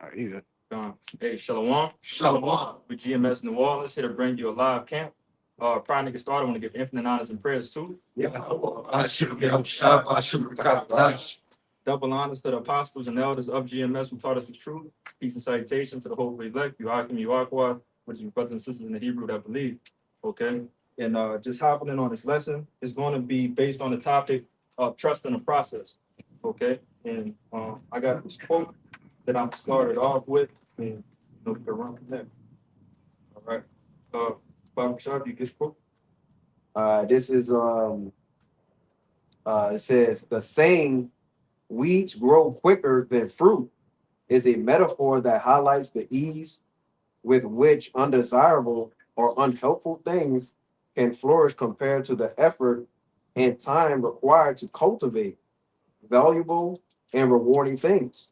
All right, you good. Hey, Shalom. Shalom. With GMS New Orleans, here to bring you a live camp. Prior to get started, I want to give infinite honors and prayers to double honors to the apostles and elders of GMS who taught us the truth. Peace and salutation to the hopefully elect, Yuakim Yuakwa, which is your brothers and sisters in the Hebrew that believe. Okay. And just hopping in on this lesson is going to be based on the topic of trust in the process. Okay. And I got this quote that I'm started off with. And we can run from there. All right. Bobby Sharp, you get quote. This is it says the saying weeds grow quicker than fruit is a metaphor that highlights the ease with which undesirable or unhelpful things can flourish compared to the effort and time required to cultivate valuable and rewarding things.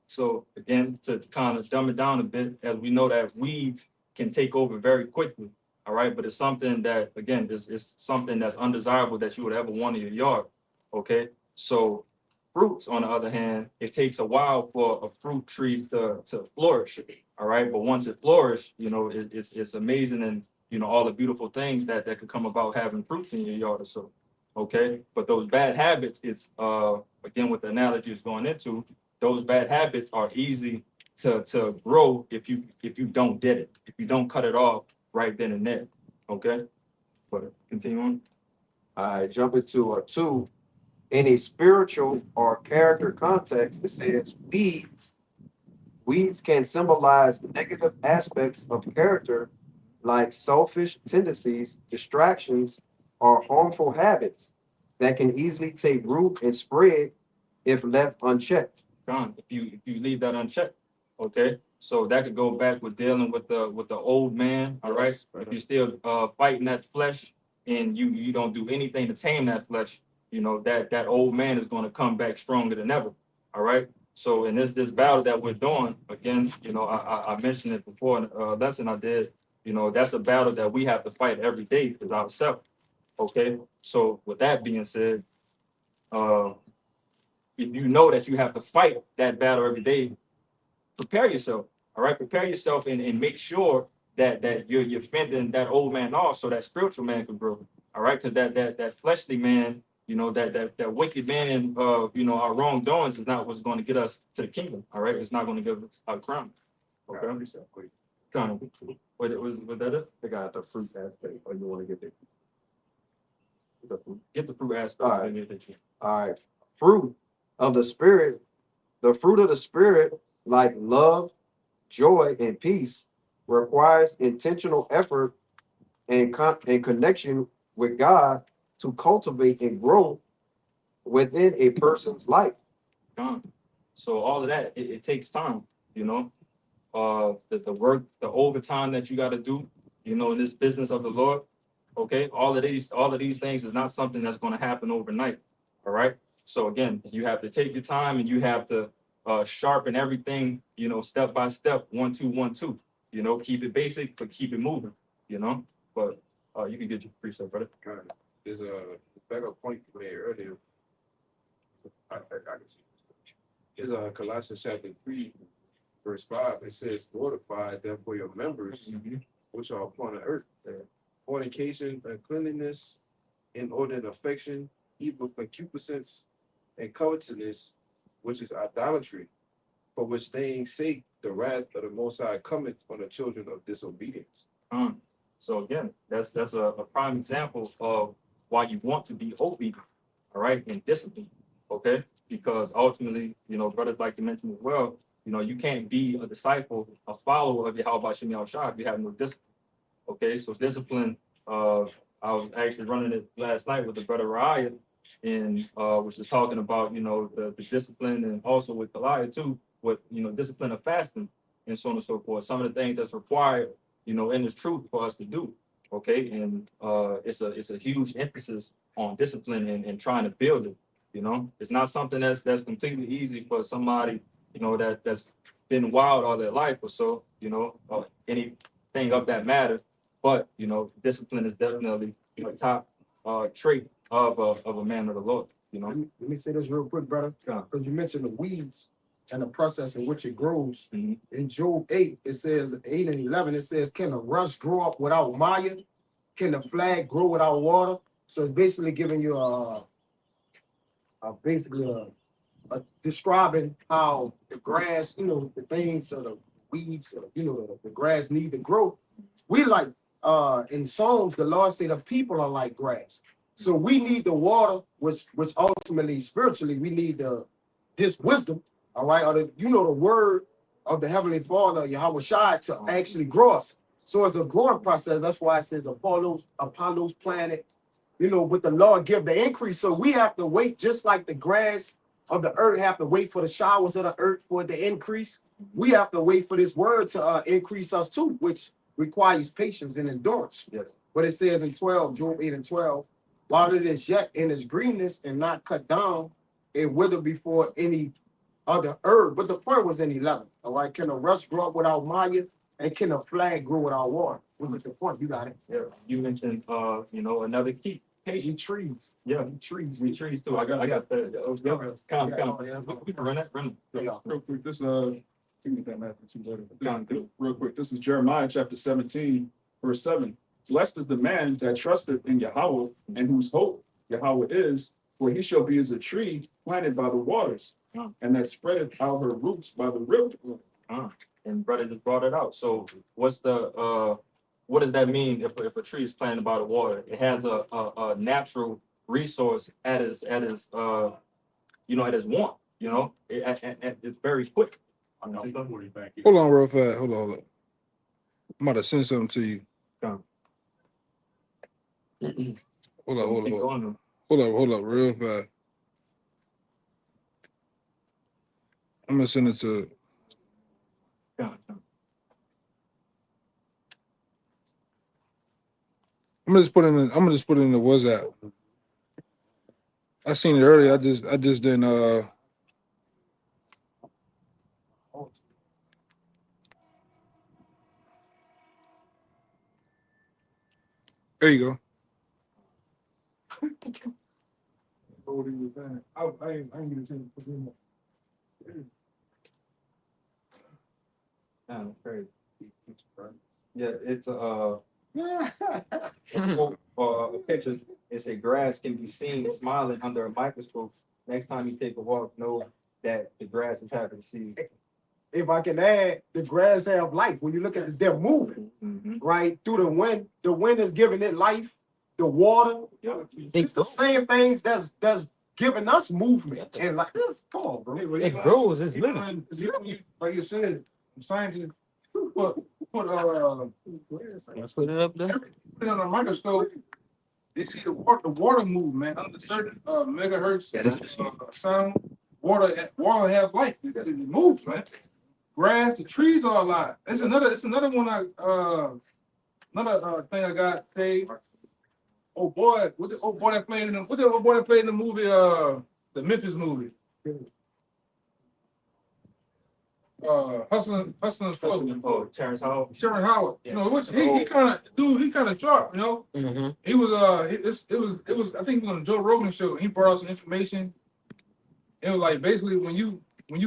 So again, to kind of dumb it down a bit, as we know that weeds can take over very quickly. All right, but it's something that again is something that's undesirable that you would ever want in your yard. Okay, so fruits, on the other hand, it takes a while for a fruit tree to flourish. All right, but once it flourishes, it's amazing, and all the beautiful things that could come about having fruits in your yard or so. Okay, but those bad habits, it's again what the analogy is going into. Those bad habits are easy to grow if you don't get it, if you don't cut it off right then and there. Okay, but continue on. I jump into two. In a spiritual or character context, it says weeds. Weeds can symbolize negative aspects of character like selfish tendencies, distractions, or harmful habits that can easily take root and spread if left unchecked. John, if you leave that unchecked, okay, so that could go back with dealing with the old man. All right, if you're still fighting that flesh and you don't do anything to tame that flesh, that old man is going to come back stronger than ever. All right. So in this battle that we're doing, again, I mentioned it before in a lesson I did. That's a battle that we have to fight every day with ourselves. Okay. So with that being said, uh, if you know that you have to fight that battle every day, prepare yourself. All right, prepare yourself and make sure that you're fending that old man off so that spiritual man can grow. All right, because that fleshly man, that wicked man of our wrongdoings is not what's going to get us to the kingdom. All right, it's not going to give us our crown. Okay, kind of. Was that it? They got the fruit aspect, or you want to get the Get the fruit aspect. all right. Fruit of the spirit, the fruit of the spirit, like love, joy, and peace, requires intentional effort and connection with God to cultivate and grow within a person's life. Gone. So all of that, it takes time, you know. The work, the overtime that you got to do, in this business of the Lord. Okay, all of these things is not something that's going to happen overnight. All right. So again, you have to take your time and you have to sharpen everything, step by step, 1, 2, 1, 2. Keep it basic, but keep it moving. But you can get your precept, brother. There's a better point you made earlier. I can see. Is Colossians chapter 3, verse 5. It says, "Mortify therefore your members which are upon the earth, fornication, uncleanness, inordinate affection, evil concupiscence, and covetousness, which is idolatry, for which things sake the wrath of the Most High cometh on the children of disobedience." So again, that's a prime example of why you want to be obedient, all right, and disciplined, okay? Because ultimately, brothers like to mention as well, you can't be a disciple, a follower of Yahweh Shem Yahushua if you have no discipline. Okay, so discipline. I was actually running it last night with the brother Raya, and which is talking about the discipline, and also with Goliath too, with discipline of fasting and so on and so forth. Some of the things that's required, in this truth for us to do. Okay, and it's a huge emphasis on discipline and trying to build it. It's not something that's completely easy for somebody that's been wild all their life or so. Anything of that matter. But discipline is definitely a top trait of a man of the Lord. Let me say this real quick, brother, Yeah. because you mentioned the weeds. and the process in which it grows. Mhm. In Job 8, it says 8 and 11, it says, can the rush grow up without mire? Can the flag grow without water? So it's basically giving you describing how the grass, the things or the weeds, the grass need to grow. We like in Psalms, the Lord say the people are like grass. So we need the water, which ultimately spiritually we need this wisdom, all right, or the word of the Heavenly Father, Yahweh Shai, to actually grow us. So it's a growing process. That's why it says Apollo's planet, but the Lord give the increase. So we have to wait, just like the grass of the earth have to wait for the showers of the earth for the increase. We have to wait for this word to increase us too, which requires patience and endurance. Yes. But it says in 12, Job 8 and 12, while it is yet in its greenness and not cut down, it wither before any other herb. But the point was in 11. All right, can a rush grow up without mire? And can a flag grow without water? What was the point? You got it. Yeah, you mentioned, another key. Patient trees. Yeah, Trees. we trees too. I got that. We can run that. Yeah. Real quick, this give me that Matthew 2 real quick. This is Jeremiah chapter 17, verse 7. Blessed is the man that trusteth in Yahweh and whose hope Yahweh is, for he shall be as a tree planted by the waters, and that spreadeth out her roots by the river. And brother just brought it out. So what does that mean if a tree is planted by the water? It has a natural resource at its want, it's very quick. Hold on real fast. Hold on. I'm about to send something to you. Come. Hold up real fast. I'm gonna send it to Come. I'm gonna just put it in the WhatsApp. I seen it earlier. I just didn't There you go. I ain't gonna tell you. Crazy. Yeah, it's a picture. It said grass can be seen smiling under a microscope. Next time you take a walk, know that the grass is happy to see you. If I can add, the grass have life. When you look at it, they're moving, right? Through the wind. The wind is giving it life. The water, it's the same things that's giving us movement. And like this, come on, bro. It grows, it's living. Like you said, scientists put Put it up there. put it on a microscope. They see the water movement under certain megahertz sound. Water has life. It moves, man. Grass, the trees are alive. It's another one. Another thing I got. Say, oh boy, what the old boy that played in the movie? The Memphis movie. Hustling Flow. Oh, Terrence Howard. Sharon Howard. You know, which he kind of sharp. You know, he was it was I think it was on the Joe Rogan show. He brought out some information. It was like basically when you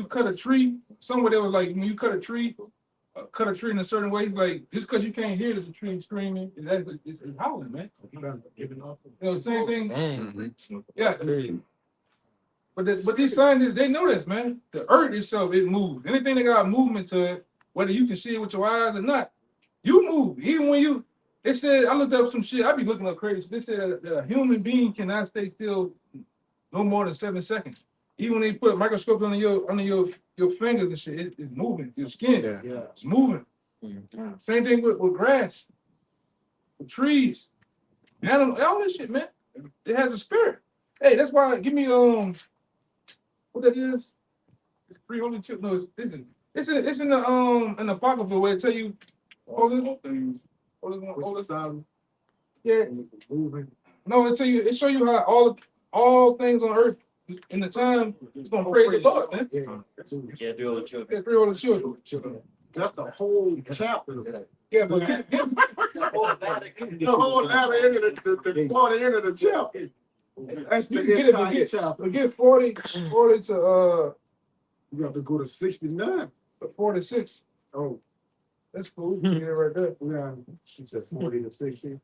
cut a tree, somewhere there was like when you cut a tree in a certain way, like just because you can't hear the tree screaming, it's howling, man. You know, the same thing. Yeah. But these scientists, they know this, man. The earth itself, it moves. Anything that got movement to it, whether you can see it with your eyes or not, you move. Even when they said, I looked up some shit, I be looking up crazy. They said that a human being cannot stay still no more than 7 seconds. Even when they put a microscope under your fingers and shit, it's moving. Your skin, it's moving. Same thing with grass, with trees, animals, all this shit, man. It has a spirit. Hey, that's why. Give me what that is? It's 3 holy children. No, it's in the apocrypha where it tell you all this. Yeah. No, it show you how all things on earth in the time it's gonna praise the Lord, man. Yeah, do all the children. Yeah, 3 holy children. That's the whole chapter. Yeah, but The whole latter end of the part end of the chapter. That's the you can entire chapter. get 40 to You have to go to 69. 46. Oh, That's cool. You can get it right there. yeah. She said 40 to 60.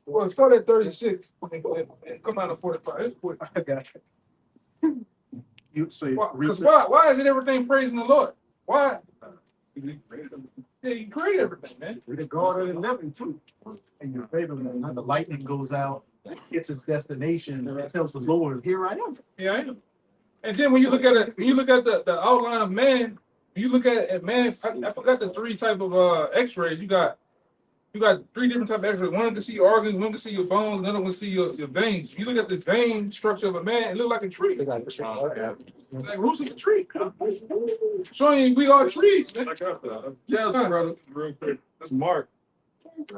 Well, start at 36 and come out to 45. It's quick. I got you. You so you Because research. why is it everything praising the Lord? Why? Yeah, you create everything, man. We the God of 11 too. In your favor, man. Now the lightning goes out, gets its destination, and it tells the Lord, Here I am. Yeah, I know. And then when you look at it, when you look at the outline of man, when you look at man, I forgot the three type of X-rays. You got three different type of X-rays. One can see your organs, one can see your bones, another one can see your veins. If you look at the vein structure of a man, it look like a tree. Like roots of a tree. Showing you we are trees, man. I got that. Yes, brother. Real quick. That's Mark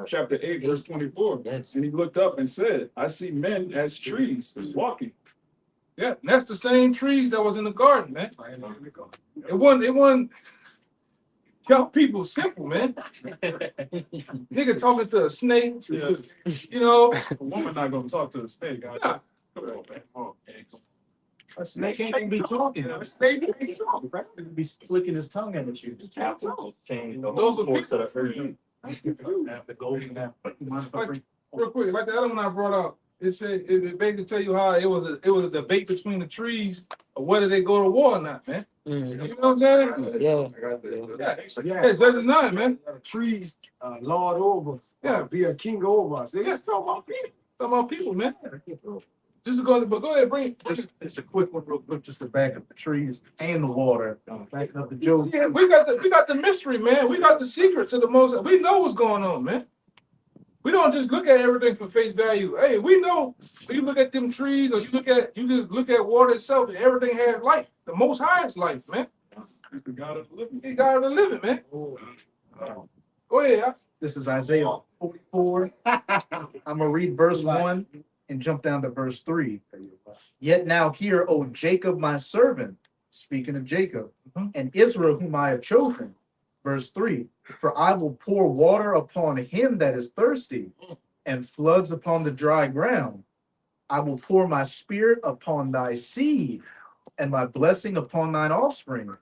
chapter 8, verse 24. And he looked up and said, I see men as trees walking. Yeah, and that's the same trees that was in the garden, man. It wasn't y'all people simple, man. Nigga talking to a snake, Yes. you know. A woman not gonna talk to a snake. Yeah. Come on, man. Oh, okay. a snake ain't even be talking. A snake ain't talking, right? He'd be flicking his tongue at you. Can't talk. Change the Those whole are course of the earth. The golden apple. Real quick, like the other one I brought up, it said it basically tell you how it was a debate between the trees of whether they go to war or not, man. You know what I'm saying? Yeah. I got that. Yeah, Judges 9, man. The trees, Lord over us. Yeah. Be a king over us. It's talking about people. Talking about people, man. Just to go, but go ahead, bring. Just a quick one, real quick, just to back up the trees and the water. Backing up the Job. Yeah, we got the mystery, man. We got the secret to the most. We know what's going on, man. We don't just look at everything for face value. Hey, we know when you look at them trees or you just look at water itself, and everything has life. The Most High's life, man. He's the God of the living. He got to live it, man. Go ahead. This is Isaiah 44. I'm gonna read verse 1 and jump down to verse 3. Yet now hear, O Jacob, my servant, speaking of Jacob, and Israel, whom I have chosen. Verse 3, for I will pour water upon him that is thirsty, and floods upon the dry ground. I will pour my spirit upon thy seed, and my blessing upon thine offspring,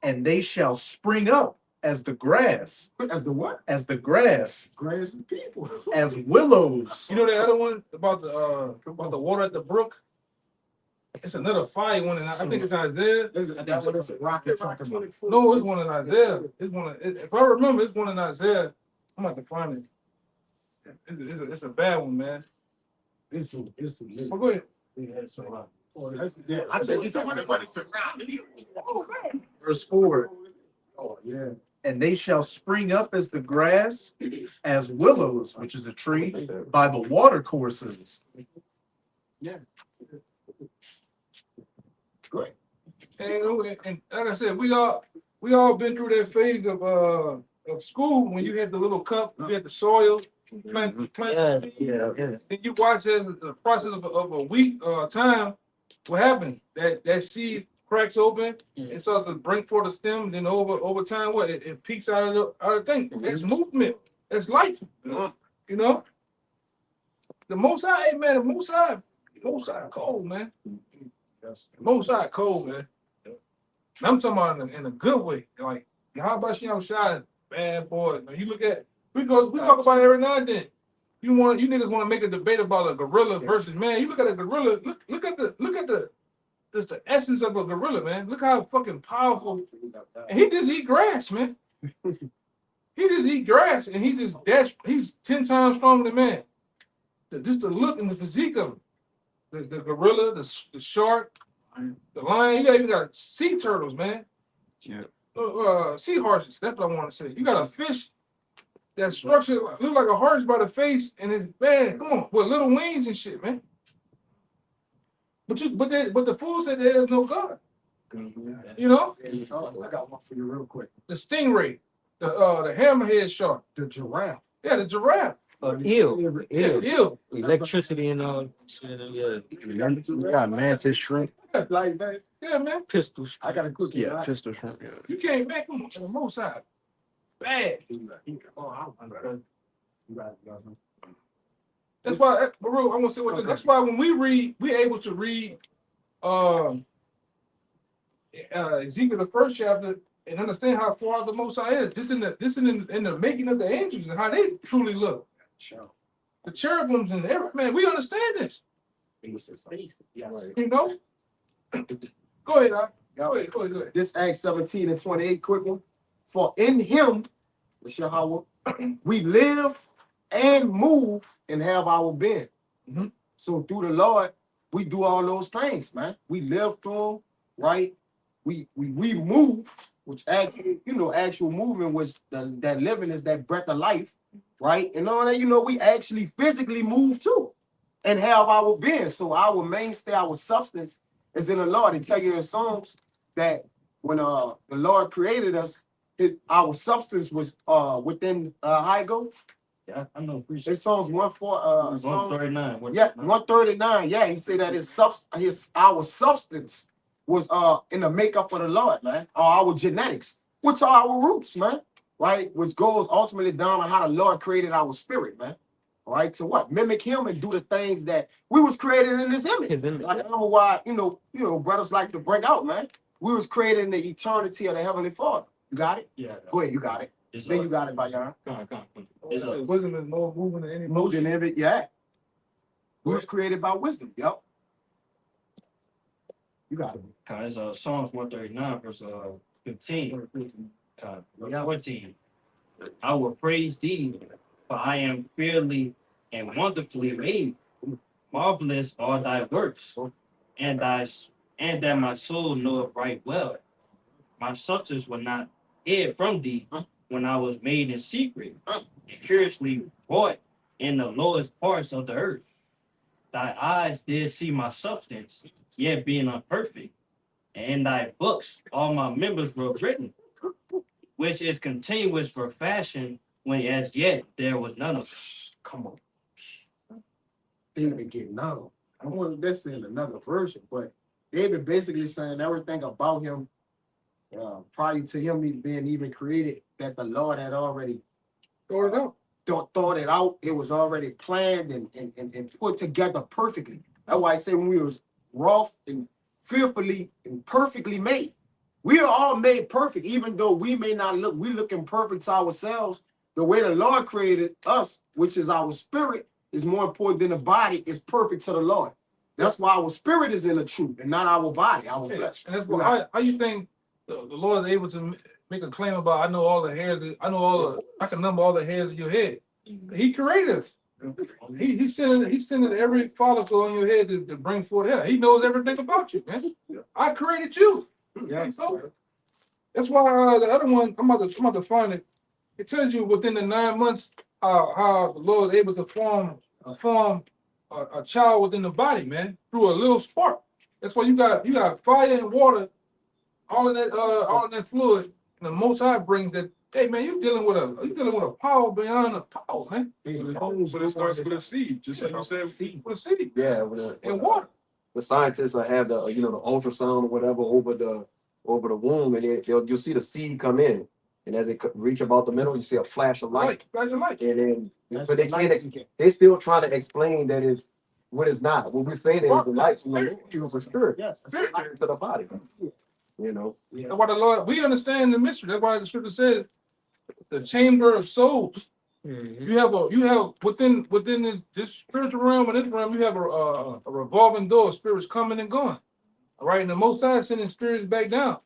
and they shall spring up as the grass, As the what? as the grass, Grass is people. as willows. You know the other one about the water at the brook? It's another fire one, and I think it's Isaiah. That one is a rocket talking about. No, it's one in Isaiah. If I remember, it's one in Isaiah. I'm about to find it. It's a bad one, man. It's a But go ahead. I think it's somebody surrounded you. Verse 4, Oh, yeah. and they shall spring up as the grass, as willows, which is a tree, by the water courses. Great. And like I said, we all been through that phase of school when you had the little cup, you had the soil, plant the seed. Then you watch as the process of a week time, what happened? That seed cracks open and starts to bring forth a stem. Then over time, what it peaks out of the thing. That's movement. That's life. You know. The Most High, man. The Most High cold, man. The Most High cold, man. And I'm talking about in a good way. Like how about you outside, man, boy? You look at we talk about it every now and then. You niggas want to make a debate about a gorilla versus man. You look at a gorilla. Look at the just the essence of a gorilla, man. Look how fucking powerful. And he just eat grass, man. He just eat grass, and he's 10 times stronger than man. Just the look and the physique of him. The gorilla, the shark, the lion. You even got sea turtles, man. Yeah. Seahorses. That's what I want to say. You got a fish that structure look like a horse by the face, and it's man, come on, with little wings and shit, man. But the fool said there is no God. You know, I got one for you real quick. the stingray, the hammerhead shark, The giraffe. yeah, the giraffe, Ew. ew. Electricity and all. Yeah. We got mantis shrimp. Like that. Yeah, man. Pistol. I got a cookie. Yeah, pistol shrimp. Yeah. You can't make them on the most side. Bad. Oh, you got it. That's why, Baruch, I'm gonna say what. That's why when we read, we're able to read. Ezekiel the first chapter and understand how far the Most High is. This in the making of the angels and how they truly look. The cherubims and every man, we understand this. Yes. You know. Go ahead, Doc. Go ahead. This Acts 17 and 28, quick one. For in him, Yahweh, we live and move and have our being. Mhm. So through the Lord, we do all those things, man. We live through him, right? We move, which actually, actual movement was that living is that breath of life, right? And all that, we actually physically move too and have our being. So our mainstay, our substance is in the Lord. They tell you in Psalms that when the Lord created us, our substance was within how it go? Yeah, I know. Appreciate It's Psalms 139. 139. Yeah, he said that our substance was in the makeup of the Lord, man, or our genetics, which are our roots, man, right? Which goes ultimately down on how the Lord created our spirit, man. All right, to what? Mimic him and do the things that we was created in his image. Like, I don't know why, brothers like to break out, man. We was created in the eternity of the Heavenly Father. You got it? Yeah. Go ahead, you got it. Then you got it, Bayan. Wisdom is more moving than any Moved in motion. every, yeah. We was created by wisdom. Yep. You got it. It's Psalms 139, verse 15. 14. I will praise thee, for I am fearfully and wonderfully made. Marvelous are thy works, and that my soul knoweth right well. My substance was not hid from thee when I was made in secret, and curiously wrought in the lowest parts of the earth. Thy eyes did see my substance, yet being imperfect, and in thy books all my members were written, which is continuous for fashion, when as yet there was none of it. Come on. David getting out. I want this in another version, but David basically saying everything about him, prior to him being even created, that the Lord had already thought it out. It was already planned and put together perfectly. That's why I say when we was rough and fearfully and perfectly made. We are all made perfect, even though we may not look, we looking perfect to ourselves. The way the Lord created us, which is our spirit, is more important than the body, is perfect to the Lord. That's why our spirit is in the truth and not our body, our flesh. And that's why how you think the Lord is able to make a claim about I know all the hairs, I can number all the hairs of your head. He created us. He sending every follicle on your head to bring forth hair. He knows everything about you, man. I created you. Yeah, so that's why the other one, I'm about to find it. It tells you within the 9 months how the Lord is able to form a child within the body, man, through a little spark. That's why you got fire and water, all of that fluid, and the Most High brings that. Hey man, you dealing with a power beyond a power, man. But it starts with a seed, just like you said. With a seed. Yeah, And water. the scientists will have the the ultrasound or whatever over the womb, and you'll see the seed come in, and as it reach about the middle, you see a flash of light, Flash of light. and then but they can't. They still trying to explain that it's what it's not. What we're saying is the light from the Lord, the spirit, Yes. spirit to the body. That's why the Lord, we understand the mystery. That's why the scripture says the chamber of souls. You have within this spiritual realm and this realm, you have a revolving door, spirits coming and going. All right, and the Most High is sending spirits back down.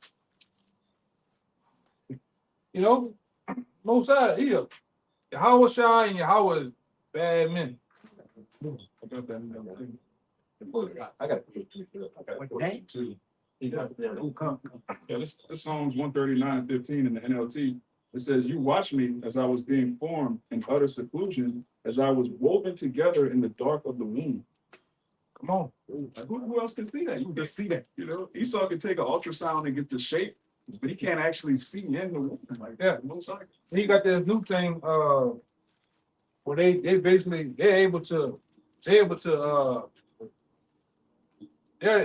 Most High, Yahweh Shai and Yahweh is bad men. I got Yeah, this Psalms 139:15 in the NLT. It says, "You watched me as I was being formed in utter seclusion, as I was woven together in the dark of the womb." Come on. Who else can see that? You can see that. Esau can take an ultrasound and get the shape, but he can't actually see in the womb like that. He got this new thing where they're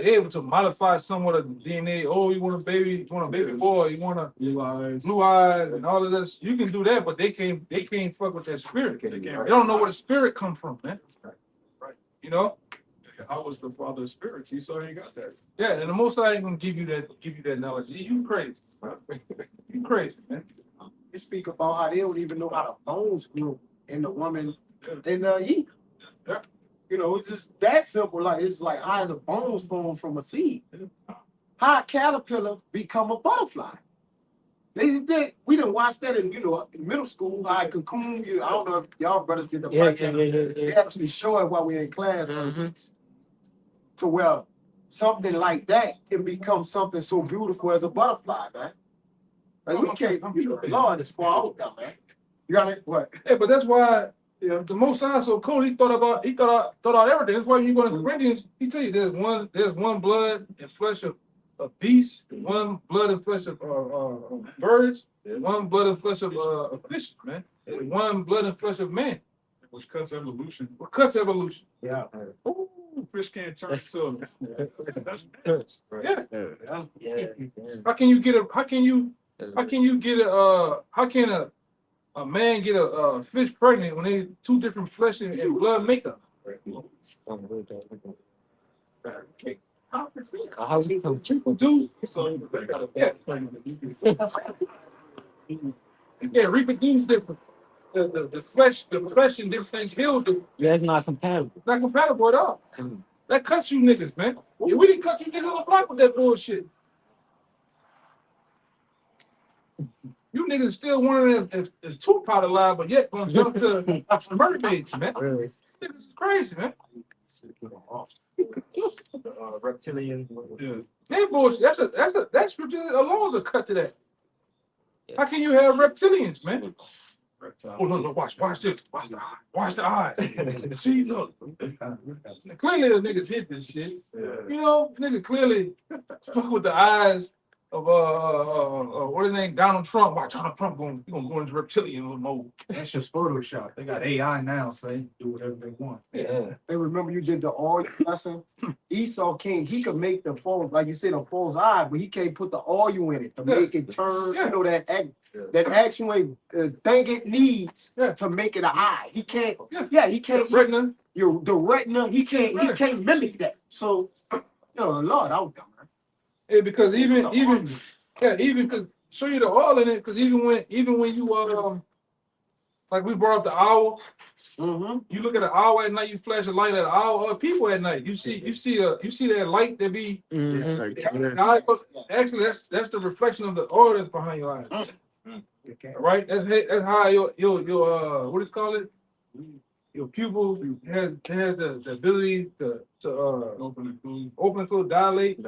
able to modify somewhat of the DNA. Oh, you want a baby boy, you want a blue eyes and all of this. You can do that, but they can't fuck with that spirit. They don't know where the spirit come from, man. Right. I was the father of spirits. He saw he got that. Yeah, and the Most High ain't gonna give you that knowledge. You crazy. You crazy, man. They speak about how they don't even know how the bones grew in the woman in Eve. Yeah. You know, it's just that simple. Like it's like how the bones form from a seed. How a caterpillar become a butterfly. We didn't watch that in middle school. How a cocoon. I don't know if y'all brothers did the They actually show it while we're in class. To where something like that can become something so beautiful as a butterfly, man. Like we can't, Lord, it's far out there, man. You got it? What? Yeah, but that's why the Most High so cool. He thought out everything. That's why you go to Corinthians. He tell you there's one blood and flesh of beasts, one blood and flesh of birds, one blood and flesh of fish, man, and one blood and flesh of man. Which cuts evolution. What cuts evolution? Yeah. Ooh, fish can't turn into that's Yeah. Yeah. How can you get a man get a fish pregnant when they two different flesh and blood makeup? Dude, yeah, reproduce different. The flesh and different things heal different. Yeah, it's not compatible. Not compatible at all. That cuts you niggas, man. Yeah, we didn't cut you niggas on the block with that bullshit. You niggas still wondering if Tupac alive, but yet gonna jump to mermaids, man. Really? Niggas is crazy, man. Reptilian. Yeah, bullshit. That's scripture alone is a cut to that. How can you have reptilians, man? Oh no, watch this. Watch the eye. Watch the eye. See, look. Clearly the nigga did this shit. You know, nigga clearly fuck with the eyes of what his name, Donald Trump. Watch Donald Trump gonna go into reptilian mode. That's just Photoshop. They got AI now, so they can do whatever they want. Yeah. Hey, remember you did the oil lesson? Esau he could make the foal, like you said, a foal's eye, but he can't put the oil in it to make it turn, that actual thing it needs to make it an eye. He can't, he can't. Retina. The retina, he can't mimic that. So, Lord, out there, man. Yeah, because even cause show you the oil in it, because even when you like we brought up the owl, you look at an owl at night, you flash a light at an owl, people at night, you see that light that be actually that's the reflection of the oil that's behind your eyes. Right? That's how your what do you call it? Your pupil has the ability to open and close, dilate.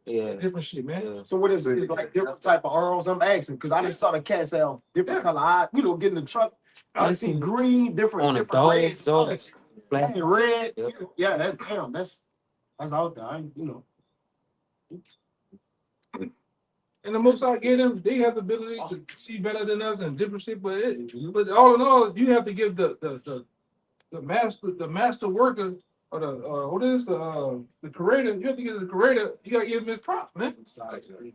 Yeah. Different shit, man. So what is it? It's like different type of arrows? I'm asking because I just saw the cats have different color eyes. Get in the truck. I see green, different reds, black and red. Yeah, that's out there. And the Most I gave them, they have the ability to see better than us and different shit. But all in all, you have to give the master worker or the creator. You have to give the creator. You gotta give him his props, man.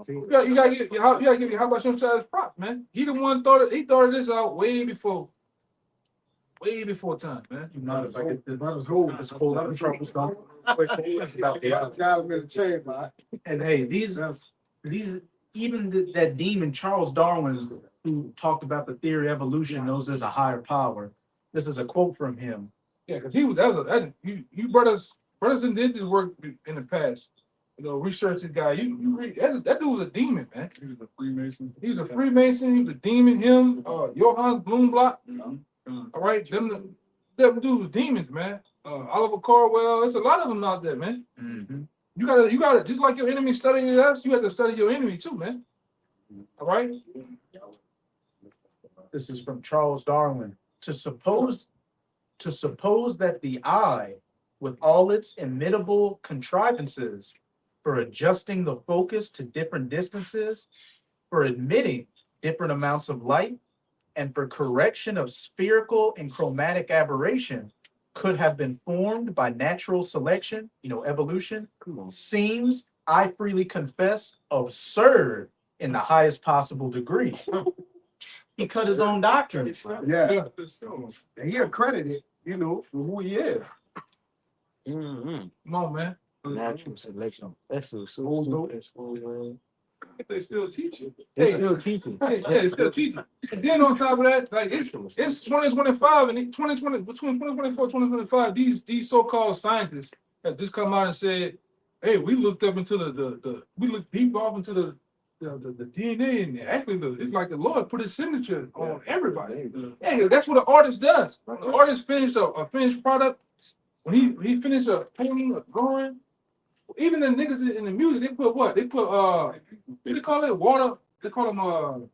You gotta give how about his props, man. He the one he thought of this out way before time, man. And hey, these even that demon Charles Darwin, who talked about the theory of evolution, knows there's a higher power. This is a quote from him. Yeah, because you brothers and did this work in the past. Research this guy. You read that dude was a demon, man. He was a Freemason. He was a Freemason. He was a demon. Him, Johannes Bloomblot. All right, them dudes was demons, man. Oliver Corwell. There's a lot of them out there, man. You gotta just like your enemy studying us. You have to study your enemy too, man. All right. This is from Charles Darwin. To suppose that the eye, with all its imitable contrivances for adjusting the focus to different distances, for admitting different amounts of light, and for correction of spherical and chromatic aberration, could have been formed by natural selection, evolution, seems, I freely confess, absurd in the highest possible degree. He cut his own doctrine. Yeah. And he accredited, for who he is. Mm-hmm. Come on, man. Natural selection. That's so They still teach it. They Hey, still teaching. yeah, it's still teaching. And then on top of that, like it's 2025 and 2020 between 2024 and 2025, these so-called scientists have just come out and said, hey, we looked up into we looked deep off into the DNA, and actually it's like the Lord put his signature on everybody. Yeah, that's what an artist does. The artist finished a finished product. When he finished a painting, a drawing, even the niggas in the music, they put what? They put what do they call it? Water. They call them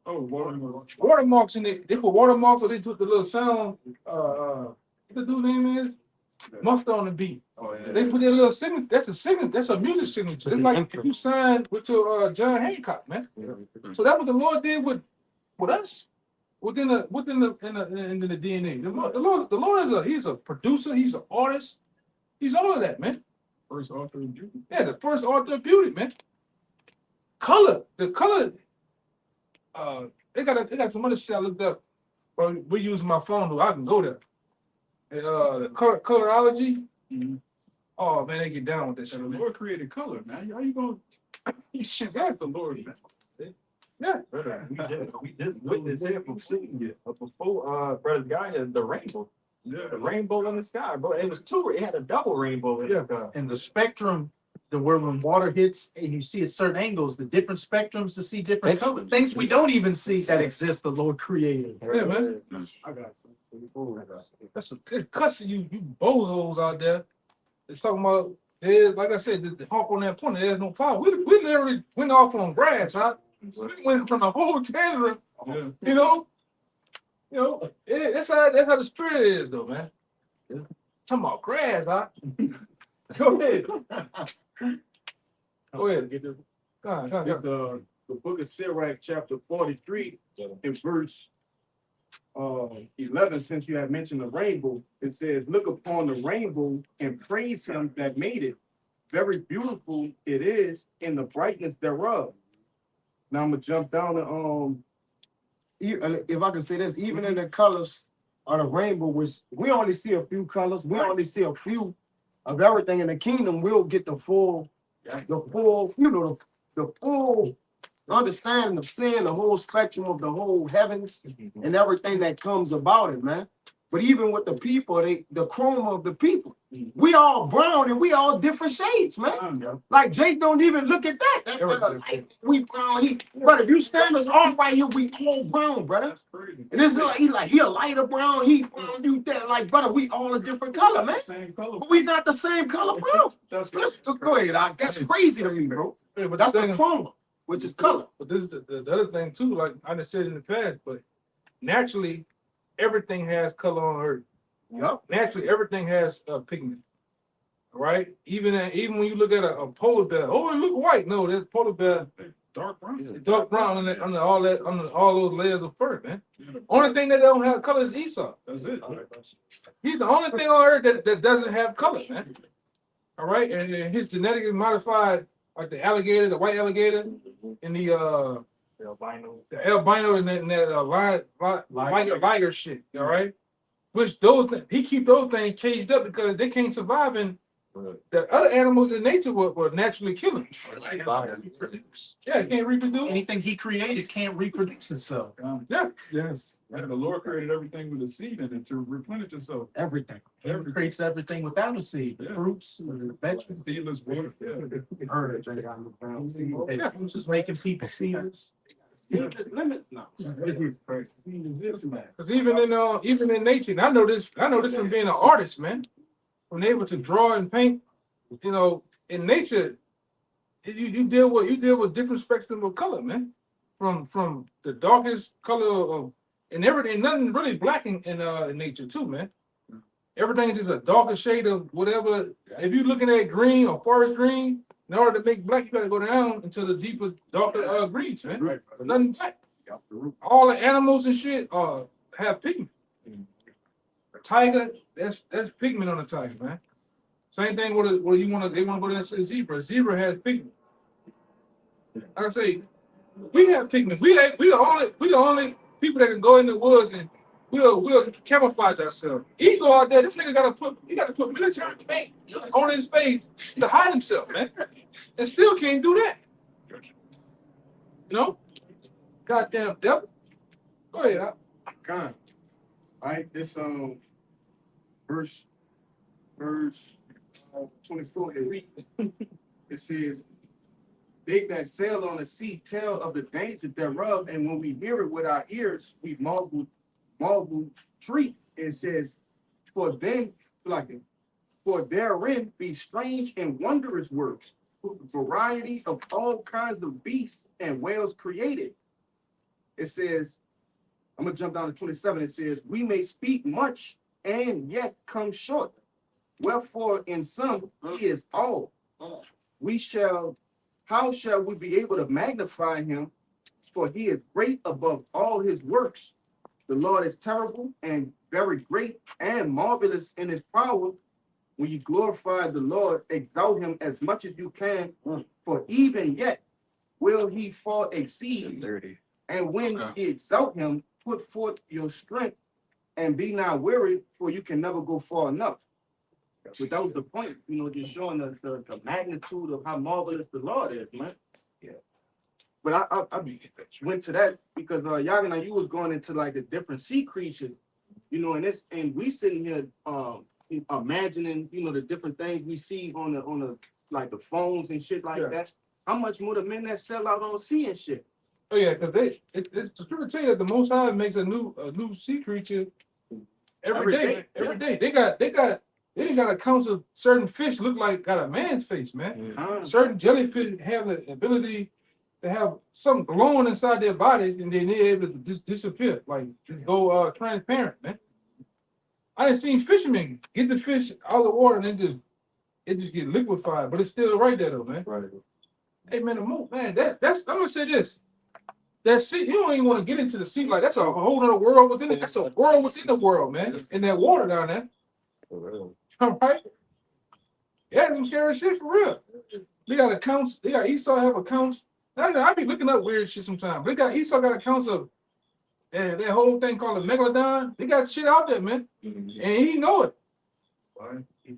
watermarks in it. They put watermarks, or they took the little sound. What the dude's name is? Mustard on the beat. Oh, yeah. They put their little signature. That's a signature. That's a music signature. It's like if you signed with your John Hancock, man. So that's what the Lord did with us. Within the DNA. The Lord he's a producer, he's an artist, he's all of that, man. First author of beauty. Yeah, the first author of beauty, man. The color, they got some other shit I looked up. But we use my phone, though. I can go there. The colorology. Mhm. Oh man, they get down with that So shit, the man. Lord created color, man. How you gonna Shit, that's the Lord, man? yeah. We just witnessed it from seeing it before. Brother Guy had the rainbow. Yeah. The rainbow in the sky, bro. It was two. It had a double rainbow in the sky. And the spectrum, where when water hits and you see at certain angles, the different spectrums to see different colors. Things we don't even see that exist, the Lord created. Yeah, man. I got That's a good cussing you bozos out there. It's talking about there's like I said, the honk on that point, there's no power. We literally went off on grass, huh? We went from the whole Canada, Yeah. you know. That's how the spirit is though, man. Talking about grass, huh? Go ahead. Go ahead. Get this. Go on. It's the book of Sirach, chapter 43, in verse 11. Since you have mentioned the rainbow, it says, "Look upon the rainbow and praise him that made it. Very beautiful it is in the brightness thereof." Now I'm gonna jump down to If I can say this, even in the colors of the rainbow, which we only see a few colors, we only see a few of everything in the kingdom. We'll get the full, the full understanding of sin, the whole spectrum of the whole heavens and everything that comes about it, man. But even with the people, the chroma of the people, we all brown and we all different shades, man. Like Jake don't even look at that. We brown. But if you stand us all right here, we all brown, brother. And this is like he a lighter brown, he brown, you that like brother. We all a different color, man. Same color. But we not the same color, bro. That's Go ahead. That's crazy to me, bro. Yeah, but That's the thing- chroma, which is color. But this is the other thing too, like I just said in the past, but naturally, everything has color on Earth. Yup. Naturally, everything has pigment. All right? Even when you look at a polar bear, oh, it look white. No, there's polar bear, dark brown. dark brown under all those layers of fur, man. Only thing that don't have color is Esau. That's it. He's the only thing on Earth that doesn't have color, man. All right, and his genetically modified, like the alligator, the white alligator, and the albino and that liger shit. All right, which he keep those things caged up because they can't survive in the other animals in nature will naturally kill them. Yeah, it can't reproduce. Anything he created can't reproduce itself. Yeah, Yes. And the Lord created everything with a seed in it to replenish itself. Everything. He creates everything without a seed, Yeah. fruits, vegetables. Seedless water. Yeah. Herbs. Who's just making people seeds? because even in nature, and I know this from being an artist, man. When able to draw and paint, in nature, you deal with different spectrum of color, man. From the darkest color of and everything, nothing really black in nature too, man. Everything is just a darker shade of whatever. If you're looking at green or forest green, in order to make black, you gotta go down into the deeper, darker greens, man. Right. Nothing black. All the animals and shit have pigment. A tiger, that's pigment on a tiger, man. Same thing with they want to go to a zebra. A zebra has pigment. Like I say, we have pigment. We the only people that can go in the woods we'll camouflage ourselves. He go out there, this nigga gotta put military paint on his face to hide himself, man. And still can't do that. You know? Goddamn devil. Go ahead. Con. Alright, this verse 24 they read. It says, they that sail on the sea tell of the danger thereof, and when we hear it with our ears, we marvel treat. It says, for therein be strange and wondrous works, variety of all kinds of beasts and whales created. It says, I'm gonna jump down to 27. It says, we may speak much and yet come short. Wherefore in some he is all. How shall we be able to magnify him? For he is great above all his works. The Lord is terrible and very great and marvelous in his power. When you glorify the Lord, exalt him as much as you can, for even yet will he far exceed. 30. And when ye exalt him, put forth your strength and be not weary, for you can never go far enough. But that was the point, you know, just showing the magnitude of how marvelous the Lord is, man. Yeah. But I went to that because Yagana, you was going into like the different sea creatures, you know, and we sitting here imagining, you know, the different things we see on the like the phones and shit like that. How much more the men that sell out on sea and shit? Oh yeah, because it's true to tell you that the Most High makes a new sea creature every day. Every day. They got accounts of certain fish look like got a man's face, man. Certain jellyfish have the ability to have something glowing inside their bodies, and then they're able to just disappear, like just go transparent, man. I done seen fishermen get the fish out of the water and then it just get liquefied, but it's still right there though, man. Right. Hey man, that's I'm gonna say this. That sea, you don't even want to get into the sea, like that's a whole other world within it. That's a world within the world, man. In that water down there. All right. Yeah, some scary shit for real. They got accounts, they got Esau have accounts. I be looking up weird shit sometimes. They got Esau got accounts of that whole thing called a megalodon. They got shit out there, man. And he know it. You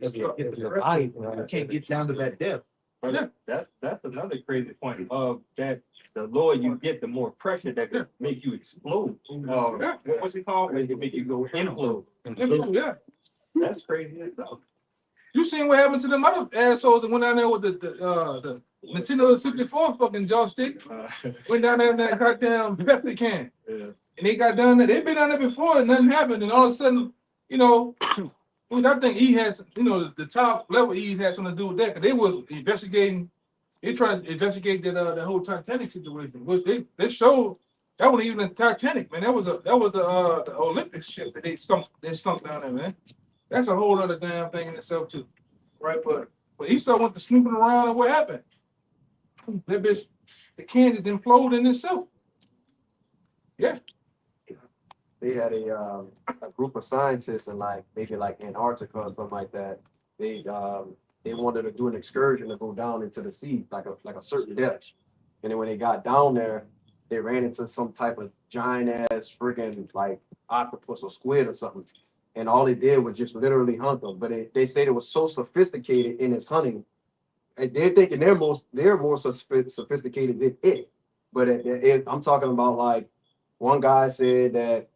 can't get down to that depth. But that's another crazy point of that the lower you get, the more pressure that could make you explode. What's it called? Make it make you go implode. Yeah. That's crazy itself. You seen what happened to them other assholes that went down there with the Nintendo 64 fucking joystick? Went down there in that goddamn Pepsi can. Yeah. And they got down there. They've been down there before and nothing happened. And all of a sudden, you know, I think he has, you know, the top level he had something to do with that. Cause they were investigating, they tried to investigate that whole Titanic situation. But they showed that wasn't even the Titanic, man. That was the Olympic ship that they sunk down there, man. That's a whole other damn thing in itself too, right? But Esau went to snooping around and what happened? That bitch, the can just imploded in itself. Yeah. They had a group of scientists in maybe Antarctica or something like that. They wanted to do an excursion to go down into the sea like a certain depth. And then when they got down there, they ran into some type of giant ass freaking like octopus or squid or something. And all it did was just literally hunt them. But they said it was so sophisticated in its hunting. And they're thinking they're more sophisticated than it. But I'm talking about like one guy said that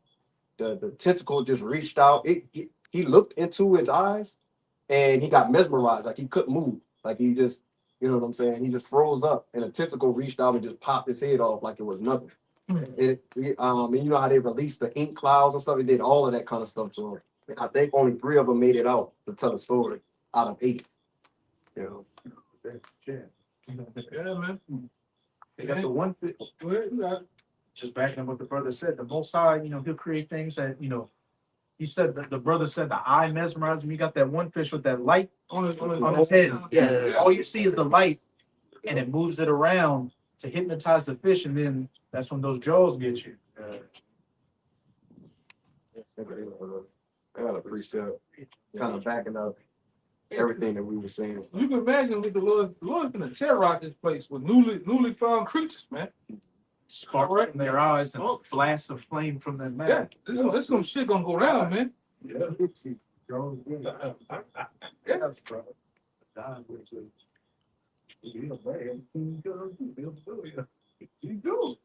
the tentacle just reached out. He looked into its eyes and he got mesmerized. Like he couldn't move. Like he just, you know what I'm saying? He just froze up and the tentacle reached out and just popped his head off like it was nothing. And you know how they released the ink clouds and stuff? They did all of that kind of stuff to him. I think only 3 of them made it out to tell the story out of 8. You know. Yeah, man. They got the one thing. Just backing up what the brother said, the Most High, you know, he'll create things that, you know, he said that the brother said the eye mesmerized him. You got that one fish with that light on his head. Yeah. All you see is the light and it moves it around to hypnotize the fish, and then that's when those jaws get you. I got a precept kind of backing up everything that we were saying. You can imagine with the Lord's gonna terrorize this place with newly found creatures, man. spark from their eyes and blasts of flame from their mouth. Yeah, there's some shit gonna go down, man. Yeah. Yes, bro. You do.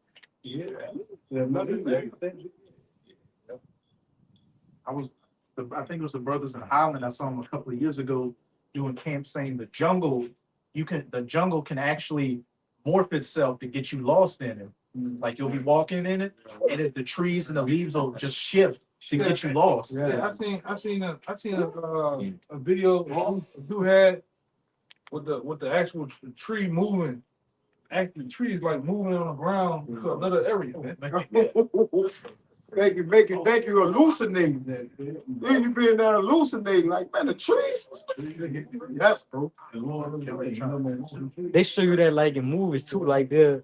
I think it was the brothers in Highland. I saw them a couple of years ago doing camp saying the jungle can actually morph itself to get you lost in it. Like you'll be walking in it, and the trees and the leaves will just shift to get you lost. Yeah, I seen a video a dude had with the actual tree moving. Actually, the trees like moving on the ground to another area, man. Thank you, hallucinating. Then you being there hallucinating, like, man, the trees. Yes, bro. They show you that like in movies too, like they'll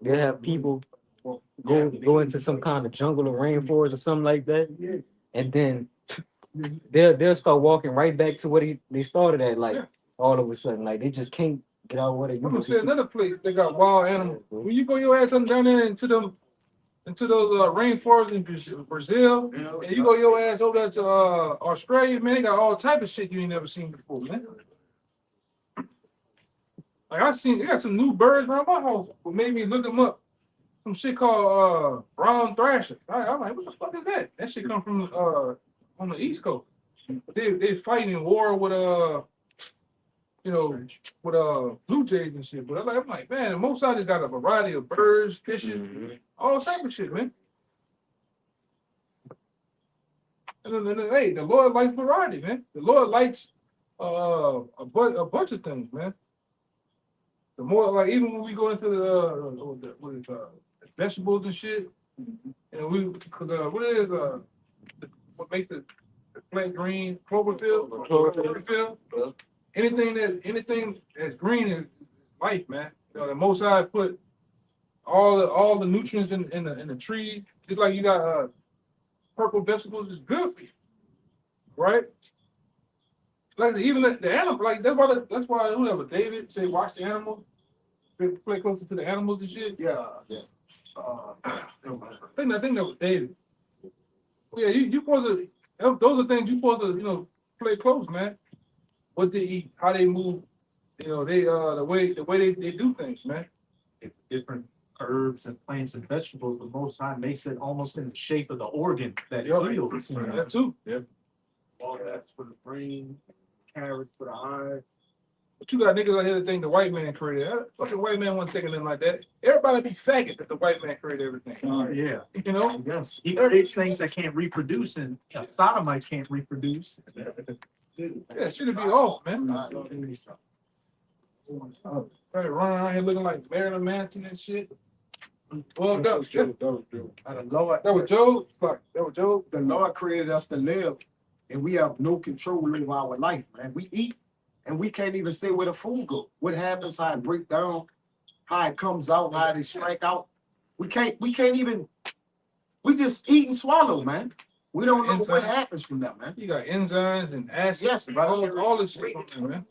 have people go into some kind of jungle or rainforest or something like that, and then they'll start walking right back to what they started at, like all of a sudden, like they just can't get out what they I'm gonna used say to. another place they got wild animals. When you go your ass down there into those rainforests in Brazil, and you go your ass over there to Australia, man, they got all type of shit you ain't never seen before, man. Like they got some new birds around my house. What made me look them up? Some shit called brown thrasher. I'm like, what the fuck is that? That shit come from on the East Coast. They fighting in war with blue jays and shit. But I'm like, man, most of got a variety of birds, fishes, all type of shit, man. And then, hey, the Lord likes variety, man. The Lord likes a bunch of things, man. The more, like, even when we go into the vegetables and shit, and what makes the plant green? Chlorophyll. Anything that's green is life, man. The Most High put all the nutrients in the tree. Just like you got purple vegetables is good for you, right? Like even the animal, like that's why whoever David say watch the animals, play closer to the animals and shit. Yeah. I think that was David. Yeah, you supposed to. Those are things you supposed to play close, man. What they eat, how they move, they the way they do things, man. Different herbs and plants and vegetables, the Most High makes it almost in the shape of the organ that it heals. That too. Yeah. All that's for the brain, carrots for the eye. But you got niggas out here that think the white man created it. Fucking white man wasn't thinking nothing like that. Everybody be faggot that the white man created everything. Yeah. You know? Yes. He creates things that can't reproduce, and a sodomite can't reproduce. Yeah, should be off, man. Right, running around here looking like Marilyn Manson and shit. Well, that was Joe. That was Joe. Fuck, that was Joe. The Lord created us to live, and we have no control over our life, man. We eat, and we can't even say where the food goes. What happens, how it breaks down, how it comes out, how it strike out. We can't even, we just eat and swallow, man. We don't know what happens from that, man. You got enzymes and acids. Yes, all this shit on there, man.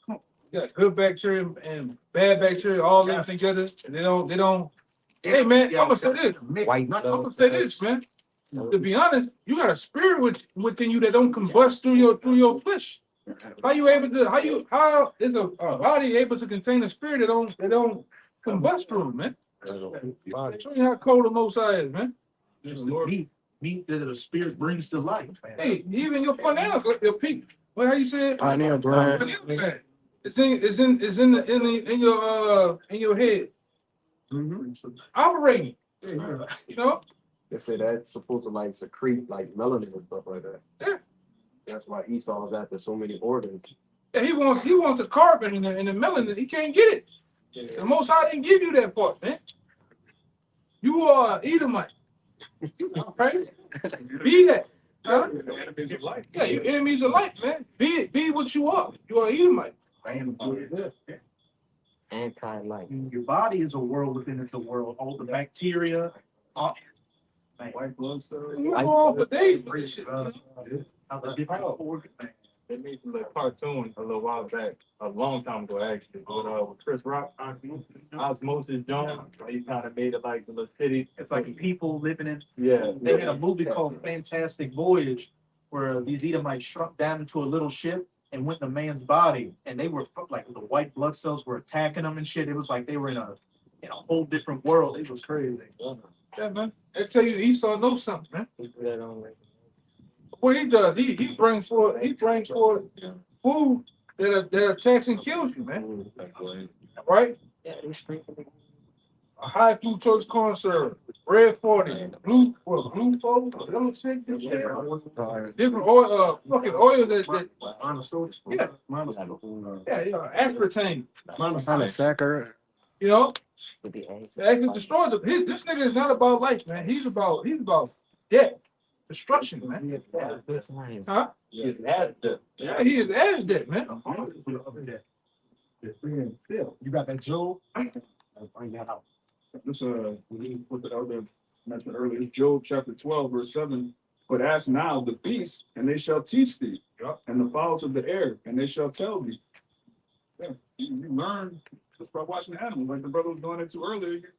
You got good bacteria and bad bacteria all linked together. And they don't. Hey, man, I'm gonna say this. I'm gonna say this, man. To be honest, you got a spirit within you that don't combust through your flesh. How you able to? How is a body able to contain a spirit that don't combust through it, man? Show you how cold the Most High is, man. Meat that the spirit brings to life. Hey, even your pineal, your peak. What how you say it? Pineal gland. It's in your head. Operating. You know? They say that's supposed to like secrete like melanin and stuff like that. Yeah. That's why Esau's after so many organs. Yeah, he wants the carbon and the melanin. He can't get it. The Most High didn't give you that part, man. You are Edomite. Right? Be that. Huh? Yeah, your enemies of life, man. Be what you are. You are Edomite. Anti-life. Your body is a world within it's a world. All the bacteria. White blood cells. You go on for days. How the different organ. They made some little cartoon a little while back, a long time ago actually, with Chris Rock, Osmosis Jones. He kind of made it like the little city. It's like people living in. Yeah. They had a movie called Fantastic Voyage, where these Edomites shrunk down into a little ship and went in a man's body, and they were like the white blood cells were attacking them and shit. It was like they were in a whole different world. It was crazy. Yeah, man. I tell you, Esau knows something, man. He put that on like What he does, he brings forth food that attacks and kills you, man. Right? yeah, they strengthen A high fructose corn syrup, red 40, blue 40, those shit, this shit. Different oil, fucking oil that aspartame. Monosaccharid. You know, with the egg. that actually destroys the. This nigga is not about life, man. He's about death, destruction, man. Yeah, this line. Huh? Yeah, that's the. Yeah, he is as dead, man. You got that Joe? Bring that out. This, we put the other mentioned earlier, Job chapter 12, verse 7. But ask now the beasts, and they shall teach thee, and the fowls of the air, and they shall tell thee. Yeah, you learn just by watching the animals, like the brother was going into earlier.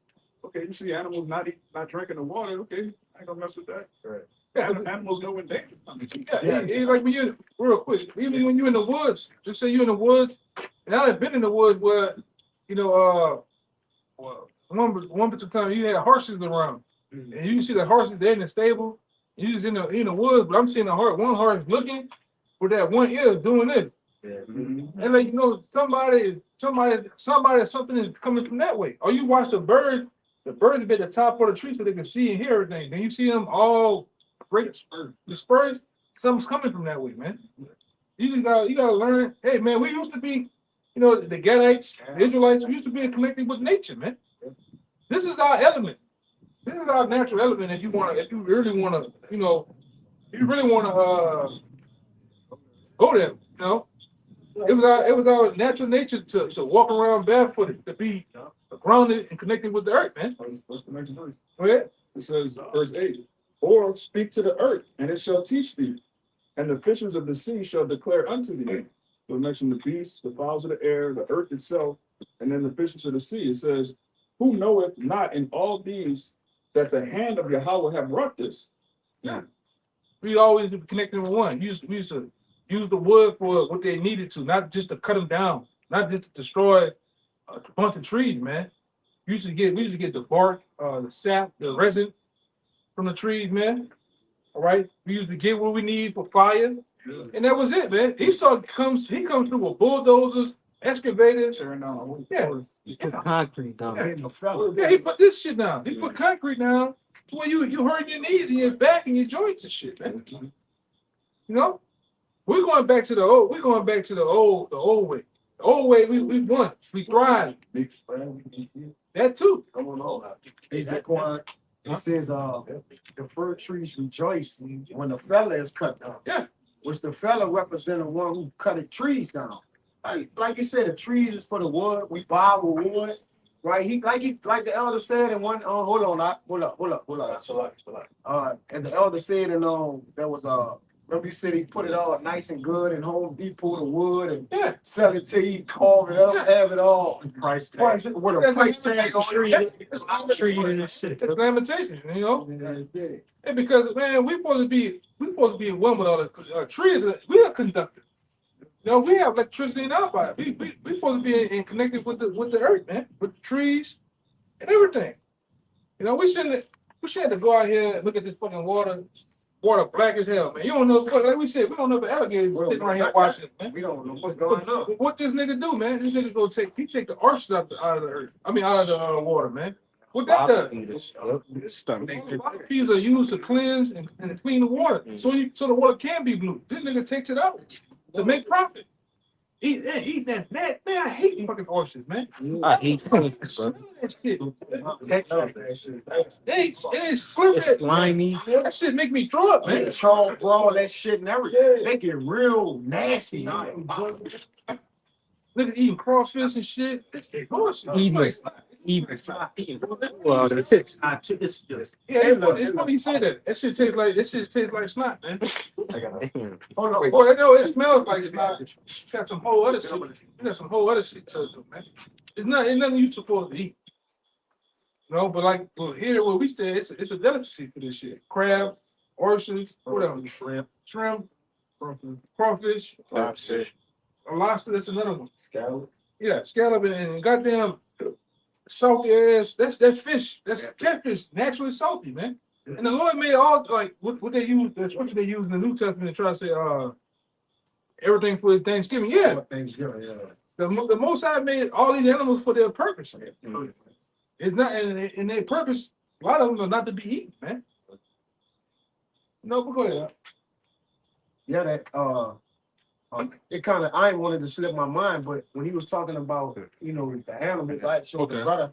Okay, you see animals not drinking the water. Okay, I ain't gonna mess with that. Right. Yeah, Animals know when danger comes. yeah, it's like when you real quick, even when you're in the woods, just say you're in the woods, and I've been in the woods where, one particular time you had horses around, and you can see the horses there in the stable, you just in the woods, but I'm seeing one horse looking with that one ear doing this. And like something is coming from that way. Or you watch the birds be at the top of the tree so they can see and hear everything. Then you see them all great dispersed. Something's coming from that way, man. You gotta learn. Hey, man, we used to be, the Gadites, the Israelites. We used to be connected with nature, man. This is our element. This is our natural element. If you really wanna go there, It was our natural nature to walk around barefooted, to be grounded and connected with the earth, man. What's the next verse? Go ahead. It says, verse 8, or speak to the earth, and it shall teach thee, and the fishes of the sea shall declare unto thee. So it mentioned the beasts, the fowls of the air, the earth itself, and then the fishes of the sea. It says, who knoweth not in all these that the hand of Yahweh have wrought this? Yeah. We always be connected with one. We used to use the wood for what they needed to, not just to cut them down, not just to destroy a bunch of trees, man. We used to get the bark, the sap, the resin from the trees, man. All right. We used to get what we need for fire. And that was it, man. He comes through with bulldozers, excavators. Yeah. He put concrete down. Yeah, he put this shit down. He put concrete down to where you hurt your knees and your back and your joints and shit, man. We're going back to the old way. The old way we won. We thrived. That too. It says the fir trees rejoice when the fella is cut down. Yeah. Which the fella represent the one who cut the trees down. Like you said, the trees is for the wood. We buy with wood, right? Like the elder said in one. Hold up. And the elder said, there was remember you said he put it all nice and good and Home Depot the wood and sell it to you, carve it up, have it all. Price tag. With a price tag on it. It's lamentations, And because man, we supposed to be in one with all the trees. We are conductors. We have electricity in our body. We supposed to be connected with the earth, man, with the trees and everything. We shouldn't have to go out here and look at this fucking water black as hell, man. You don't know, like we said, we don't know the alligators sitting right here watching it, man. We don't know what's going on. What this nigga do, man? This nigga take the arches out of the earth. I mean, out of the water, man. What that does? These are used to cleanse and clean the water, so the water can be blue. This nigga takes it out to make profit. Eat that. Man, I hate fucking oysters, man. I hate That shit. It's slippery. It's slimy. That shit make me throw up, man. Charles all that shit and everything. Make it real nasty. Look at eating crawfish and shit. Eating Even. Well, the ticks. Yeah, it's funny you say that. That shit tastes like snot, man. Hold on. Boy, I know it smells like it's not. It's got some whole other shit. You got some whole other shit to it, man. It's nothing you supposed to eat. No, but like here where we stay, it's a delicacy for this shit. Crab, oysters, what else? Shrimp, crawfish, Lobster. a lobster. That's another one. Scallop. Yeah, scallop and goddamn salty ass. That's that fish. That's catfish. Naturally salty, man. And the Lord made all like what they use. The scripture they use in the New Testament to try to say everything for Thanksgiving. Yeah, Thanksgiving, yeah. the Most High made all these animals for their purpose. It's not in their purpose. A lot of them are not to be eaten, man. No, but go ahead. Yeah, that it kind of I ain't wanted to slip my mind, but when he was talking about the animals, I showed the brother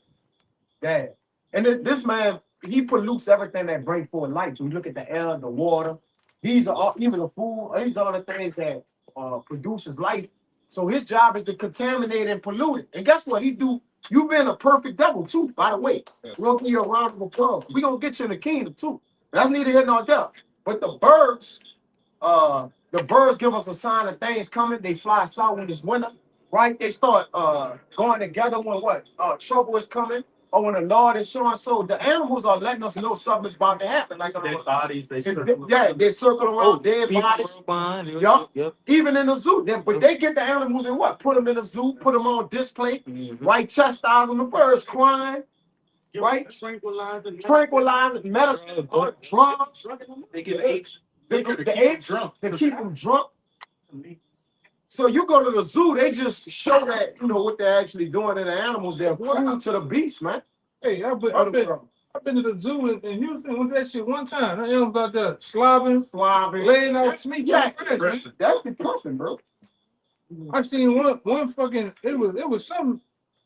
that, and this man he pollutes everything that brings forth life. So we look at the air, the water. These are all, even the food. These are the things that produces life. So his job is to contaminate and pollute it. And guess what? He do. You've been a perfect devil too, by the way. We're gonna give you a round of applause. We're gonna get you in the kingdom too. That's neither here nor there. But the birds give us a sign of things coming. They fly south when it's winter, right? They start going together when trouble is coming, or when the Lord is showing. So the animals are letting us know something's about to happen. Like Dead bodies, they they circle around dead bodies. Yup. Even in the zoo, but they get the animals and what? Put them in the zoo, put them on display, right? Chastise them, the birds crying, right? Tranquilize, medicine, drugs. They give apes. The apes, they keep them drunk. So you go to the zoo, they just show that what they're actually doing to the animals. They're cruel to the beast, man. Hey, I've been to the zoo in Houston with that shit one time. That animals out there slobbing, laying out meat. Yeah, that's depressing, bro. I seen one fucking. It was something.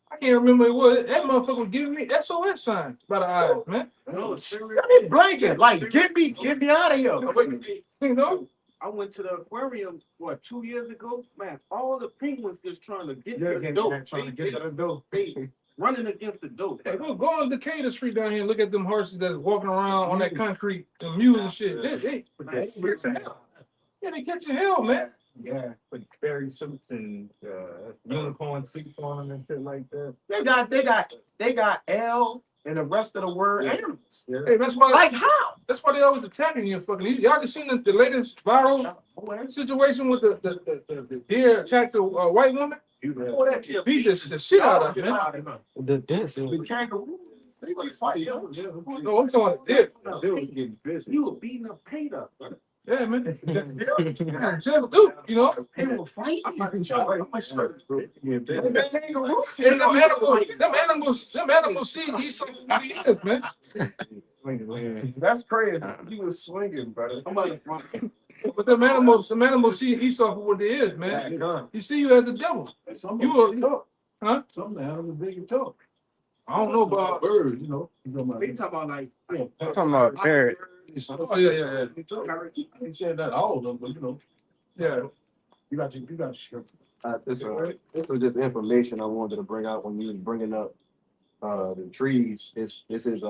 I can't remember what it was. That motherfucker was giving me SOS signs by the eyes, man. They blanket, like get me out of here. You know. I went to the aquarium 2 years ago. Man, all the penguins just trying to get to the door. They running against the door. Hey, go on Decatur Street down here and look at them horses that's walking around on that concrete, the mules and shit. They catching hell, man. Yeah, with fairy suits and unicorn suits on them and shit like that. They got L and the rest of the word animals. Yeah. Hey, that's why. Like how? That's why they always attacking you. Fucking. Y'all just seen the latest viral situation with the deer attacked a white woman? Beat the shit out of her, man. The dance. The kangaroo. They gonna fight. No, I'm talking about deer. You were beating up Peter. Yeah, man. You know. They will fight. Them animals see he's something he is, man. That's crazy. You was swinging, brother. But them animals see Esau for what they is, man. You see you as the devil. Huh? Some animals big and tough. I don't know about birds, They talking about like Talking about parrot. Oh yeah. I ain't saying that all of them, but Yeah. you got your script. This was just information I wanted to bring out when you was bringing up the trees. This is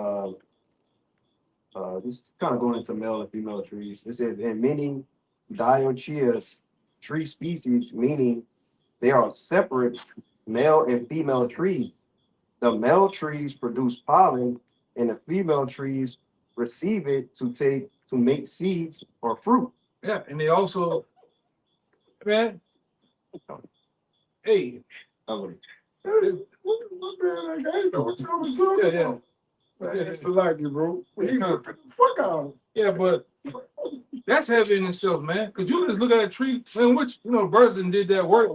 kind of going into male and female trees. It says in many dioecious tree species, meaning they are separate male and female trees. The male trees produce pollen, and the female trees receive it to make seeds or fruit. Yeah, and they also, man. Hey. Yeah. It's like you, bro. Fuck out. Yeah, but that's heavy in itself, man. Cause you just look at a tree, man. Which birds did that work.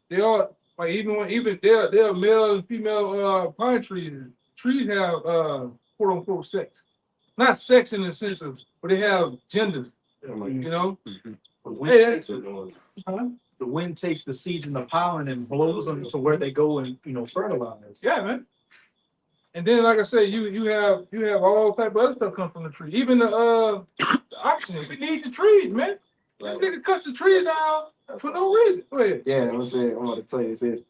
They are like even they're male and female pine trees. Trees have quote unquote sex, not sex in the sense of, but they have genders. The wind takes the seeds and the pollen and blows them to where they go and fertilize. Yeah, man. And then, like I say, you have all type of other stuff come from the tree. Even the oxygen. We need the trees, man. This nigga cuts the trees out for no reason. Go ahead. Yeah, I'm going to tell you, it says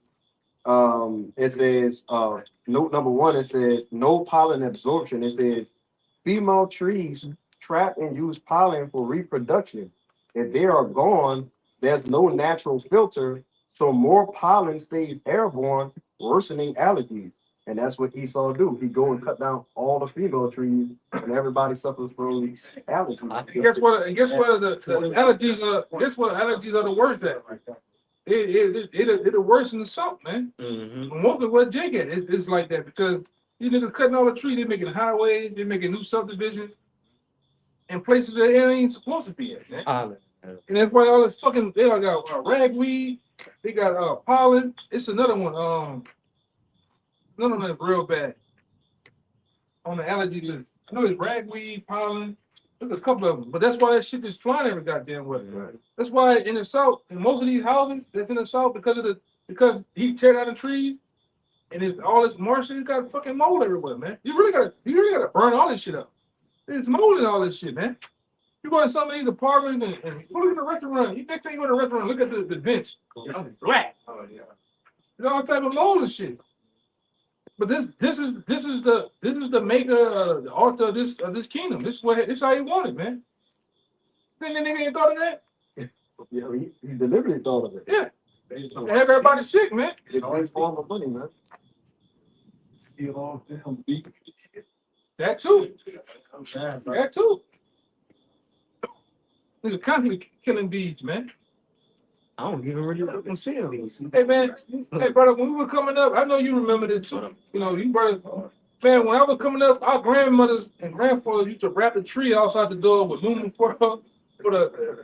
It says, note number one, it says no pollen absorption. It says female trees trap and use pollen for reproduction. If they are gone, there's no natural filter, so more pollen stays airborne, worsening allergies. And that's what Esau do. He go and cut down all the female trees, and everybody suffers from allergies. Guess what? The allergies are. Guess what? Allergies are the worst at. It'll worsen the salt, man. Most of what Jake at, it's like that because these niggas cutting all the trees. They're making highways. They're making new subdivisions in places that it ain't supposed to be at, man. And that's why all this fucking they all got ragweed. They got pollen. It's another one. None of them is real bad on the allergy list. I know it's ragweed, pollen. There's a couple of them, but that's why that shit is flying every goddamn way. Right. That's why in the south, in most of these houses that's in the south, because he tear down the trees and it's all this marshal, you got fucking mold everywhere, man. You really gotta burn all this shit up. It's mold in all this shit, man. You go to some of these apartments and look at the restaurant. You next time you go to the restaurant, look at the bench. It's black. Oh yeah. There's all type of mold and shit. But this is the maker, the author of this kingdom. This how he wanted, man. Think the nigga ain't thought of that? Yeah, he deliberately thought of it. Yeah. They have everybody sick, man. It's always form of money, man. That too. That too. Nigga constantly killing bees, man. I don't even really look and see them. Hey man, hey brother, when we were coming up, I know you remember this too. You know, you brothers, man, when I was coming up, our grandmothers and grandfathers used to wrap the tree outside the door with aluminum foil.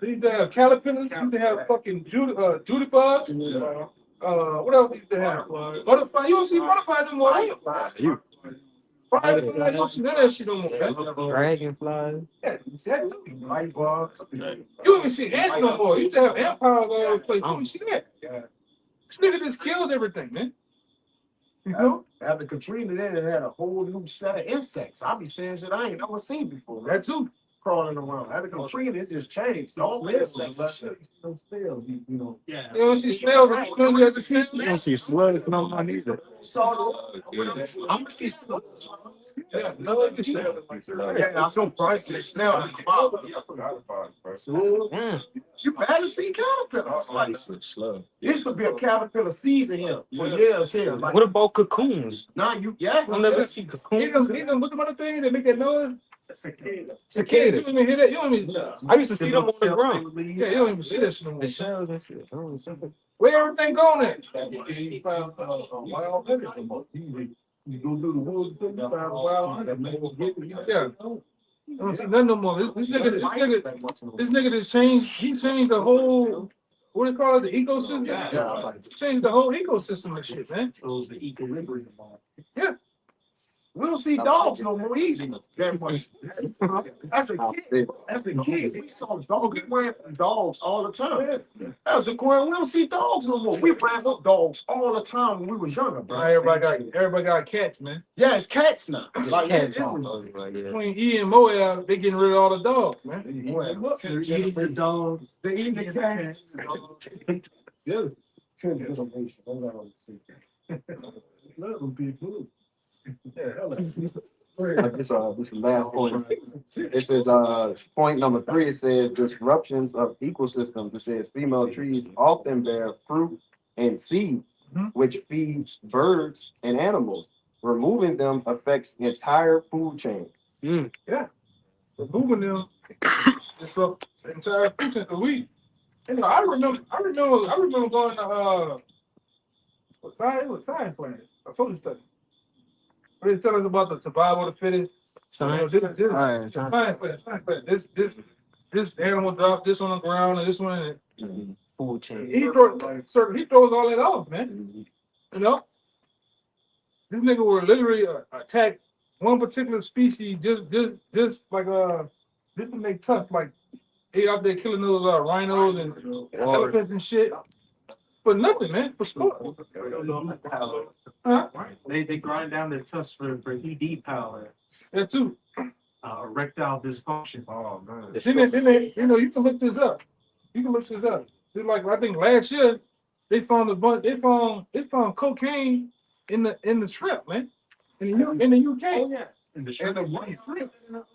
They used to have caterpillars, they used to have fucking Judy bugs. What else they used to have? Butterfly. You don't see butterfly no more. You don't see none of that shit no more. Dragonflies. Yeah, exactly. Light bugs. You don't even see ants no more. You used to have ant piles all over the place. You don't even see that. Yeah. This nigga just kills everything, man. You know? After Katrina, then it had a whole new set of insects. I be saying shit I ain't never seen before. That too. Crawling around. After Katrina, it just changed. All the insects. Yeah. You don't see snails. You don't ever see You snails. don't see slugs no more neither. I'm gonna see slugs. Yeah, I'm so pricey. Snail. Yeah. You barely see caterpillars. Like, this could be a caterpillar season here for years here. Like, What about cocoons? now you, I never see cocoons. He done look at other things that make that noise. Cicadas. You don't even hear that. You don't even. I used to see them on the ground. Yeah, you don't even see that shit no more. The shells and shit. Where everything going at? You go through the woods, you find wild, Yeah. I don't see nothing no more. This nigga just changed. He changed the whole. What do you call it? The ecosystem. Changed the whole ecosystem and shit, man. shows the equilibrium. Yeah. we don't see dogs no more either. That much. As a kid, we saw dogs. We ran from dogs all the time. As a kid, we don't see dogs no more. We ran up dogs all the time when we was younger, bro. Now everybody got cats, man. Yeah, it's cats now. Like, Cats it- Between E and Moab, they getting rid of all the dogs, man. Eating the dogs. They eating the cats. Yeah. Let them be blue. This is last point. It says, point number 3, it says disruptions of ecosystems. It says female trees often bear fruit and seeds, which feeds birds and animals. Removing them affects the entire food chain. Removing them disrupt the entire food chain. We, you know, I remember going to science class, a social study. They tell us about the survival of the fittest. Science. Science class. This animal dropped this on the ground and this one. Food chain. He throws all that off, man. You know, this nigga will literally attack one particular species just like just to make tough. Like he out there killing those rhinos and elephants and shit for nothing, man. For sport. Huh? They grind down their tusks for ED power. That too. Erectile dysfunction. Oh man. Then they, you know, you can look this up. Just like I think last year, they found a bunch. They found cocaine in the shrimp, man. In the UK. Oh, yeah. In the In shrimp. the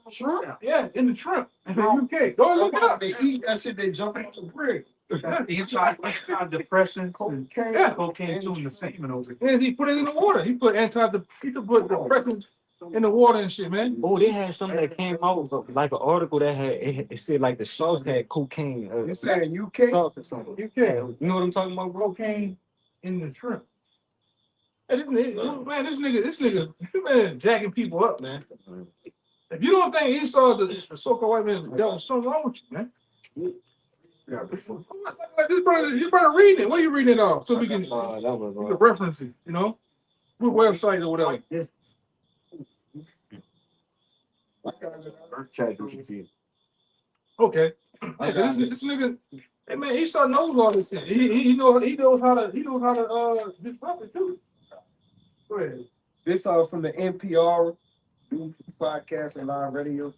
shrimp. Yeah, in the shrimp. In the UK. Go look it up. They eat that shit, they jump off the bridge. Antidepressants and Yeah. cocaine too in the salmon over there. And he put it in the water. He put depressants in the water and shit, man. Oh, they had something that came out with, like an article that had it said like the sharks had cocaine. You saying UK? Sharks or something. UK. You know what I'm talking about, bro? Cocaine in the shrimp. Hey, this nigga, man, jacking people up, man. If you don't think he saw the so-called white man, there was something wrong with you, man. Yeah, this brother reading it. What are you reading it off? So we can reference it, you know? What website or whatever. Okay. Yeah, this nigga, hey man, he saw knows all this shit. He knows how to disrupt it too. Go ahead. This from the NPR podcast and live radio.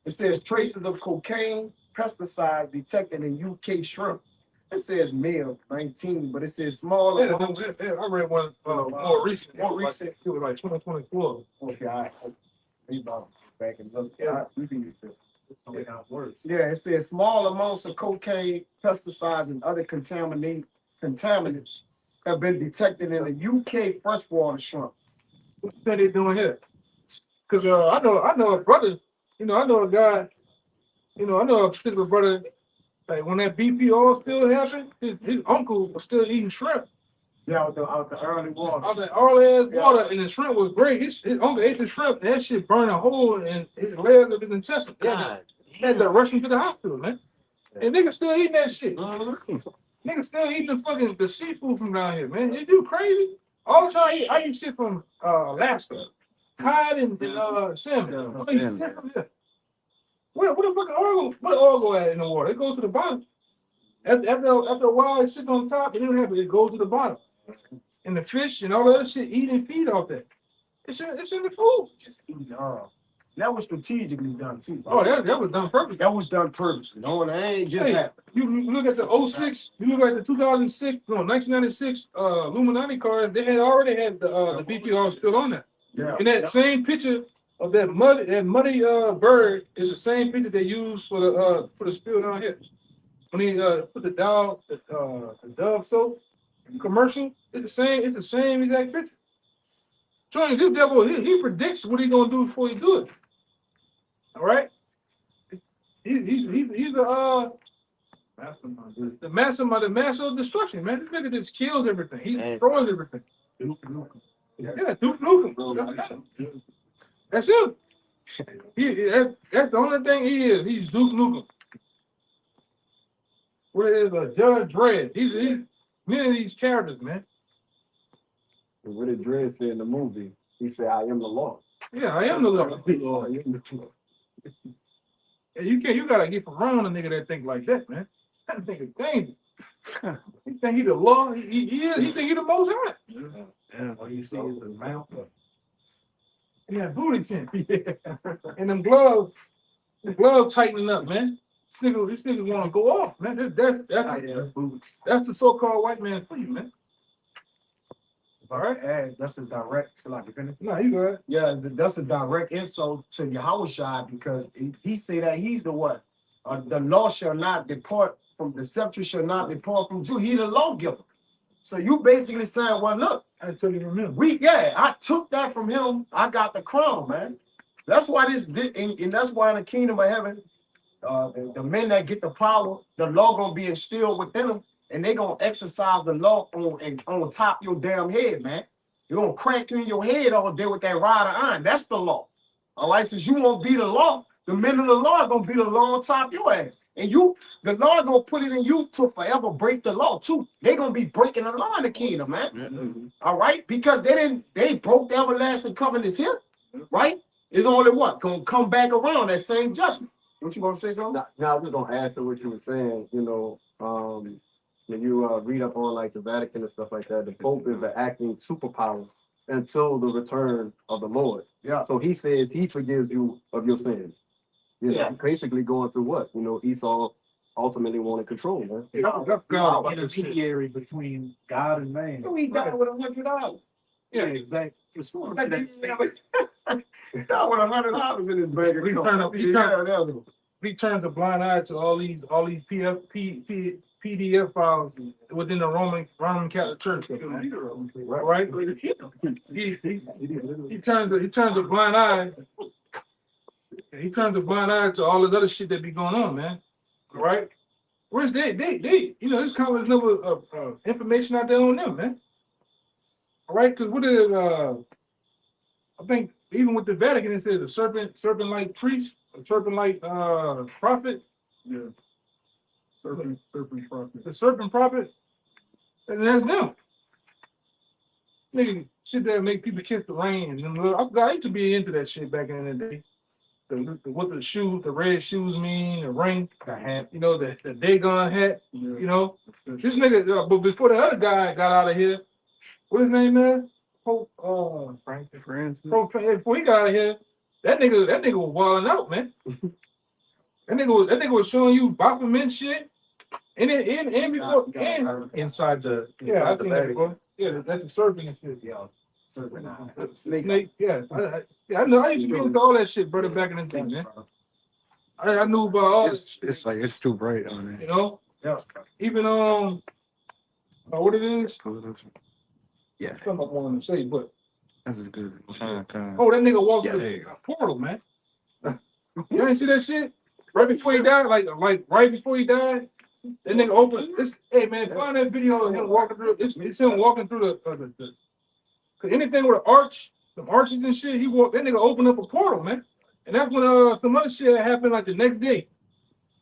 It says traces of cocaine, pesticides detected in UK shrimp. It says male 19, but it says small. Yeah, I read one more recent. It was like 2024. Okay, all right. Rebound back and look. Yeah, yeah, it says small amounts of cocaine, pesticides, and other contaminants have been detected in the UK freshwater shrimp. What you think they doing here? Because I know a brother, I know a guy, I know a particular brother, like when that BP oil still happened, his uncle was still eating shrimp. Yeah, out the early water. Out the early ass water, and the shrimp was great. His uncle ate the shrimp, and that shit burned a hole in his leg of his intestine. He had to rush him to the hospital, man. And niggas still eating that shit. Niggas still eating the seafood from down here, man. They do crazy. All the time, I eat shit from Alaska. Cod and salmon. I eat shit from here. What the fucking oil? What oil go at in the water? It goes to the bottom. After a while, it sits on top, and then it goes to the bottom. And the fish and all that shit eat and feed off that. It's in the food. Just eat that was strategically done too. Oh, that was done perfectly. That was done purposely. No, that ain't just happened. You look at the 06, you look at the 1996 Illuminati card, they already had the BP oil spill on that. Yeah. And that same picture of that muddy bird is the same picture they used for the spill down here. When he put the Dove soap commercial, it's the same exact picture. Showing this devil, he predicts what he's gonna do before he do it. All right, he's the master of destruction, man. This nigga just kills everything. He destroys everything. Yeah, Duke Nukem. That's him. That's the only thing he is. He's Duke Nukem. What is Judge Dredd? He's many of these characters, man. What did Dredd say in the movie? He said, "I am the law." Yeah, I am the law. And you gotta get around a nigga that think like that, man. That nigga dangerous. He think he the law. He think he the most high. Yeah, all you see is the mouth. Yeah, booty chin. And them gloves tightening up, man. This nigga want to go off, man. That's the so-called white man for you, man. All right, Hey, that's a direct. So like, no, you good. yeah, that's a direct insult to Yahushua because he say that he's the what? The law shall not depart from the scepter shall not depart from Jew. He the lawgiver. So you basically saying, well, look, I tell you from him. I took that from him. I got the crown, man. That's why and that's why in the kingdom of heaven, the men that get the power, the law gonna be instilled within them, and they gonna exercise the law on top of your damn head, man. You're gonna crack you in your head all day with that rod of iron. That's the law. All right, since you won't be the law, the men of the law are gonna be the law on top of your ass. And the law gonna put it in you to forever break the law too. They gonna be breaking the law in the kingdom, man. All right, because they broke the everlasting covenants here, right? It's only what gonna come back around that same judgment. What you gonna say something? Now, I was gonna add to what you were saying. When you read up on like the Vatican and stuff like that, the Pope is the acting superpower until the return of the Lord. Yeah. So he says he forgives you of your sins. Yeah. Basically going through what? Esau ultimately want to control, man. That's God about this shit. Intermediary between God and man. We died with $100. Yeah, exactly. Got with $100 in his bank He account. turned up- he Yeah, turned- that was- He turns a blind eye to all these PDF files within the Roman Catholic Church. Right? He turns a blind eye. He turns a blind eye to all this other shit that be going on, man. All right? Where's they, there's countless number of information out there on them, man. All right, because what is I think even with the Vatican, it says a serpent-like priest, a serpent-like prophet. Yeah. Serpent prophet. The serpent prophet, and that's them. Nigga, shit that make people kiss the rain. And I used to be into that shit back in the day. What the shoes, the red shoes mean, the ring, the hat, you know, the Dagon hat, you know. This nigga, but before the other guy got out of here, what his name is? Pope, Frank Francis. Pope, before he got out of here, that nigga was wilding out, man. That nigga was showing you Baphomet shit. And before, and Inside the yeah, I the think that bag. before. Yeah, that's the serpent and shit. Yeah. Serpent eye. Snake, yeah. I know. I used to be into all that shit, brother, back in the day, man. I knew about all this, It's like it's too bright on you it. know. Yeah. Even what it is? Yeah, Something I wanted to say, but that's good. oh, that nigga walked Yeah, through there you a portal, man. You ain't see that shit? Right before he died, like right before he died, that nigga opened this. Hey man, find that video of him walking through. It's him walking through the cause anything with an arch, some arches and shit, that nigga opened up a portal, man. And that's when some other shit happened like the next day.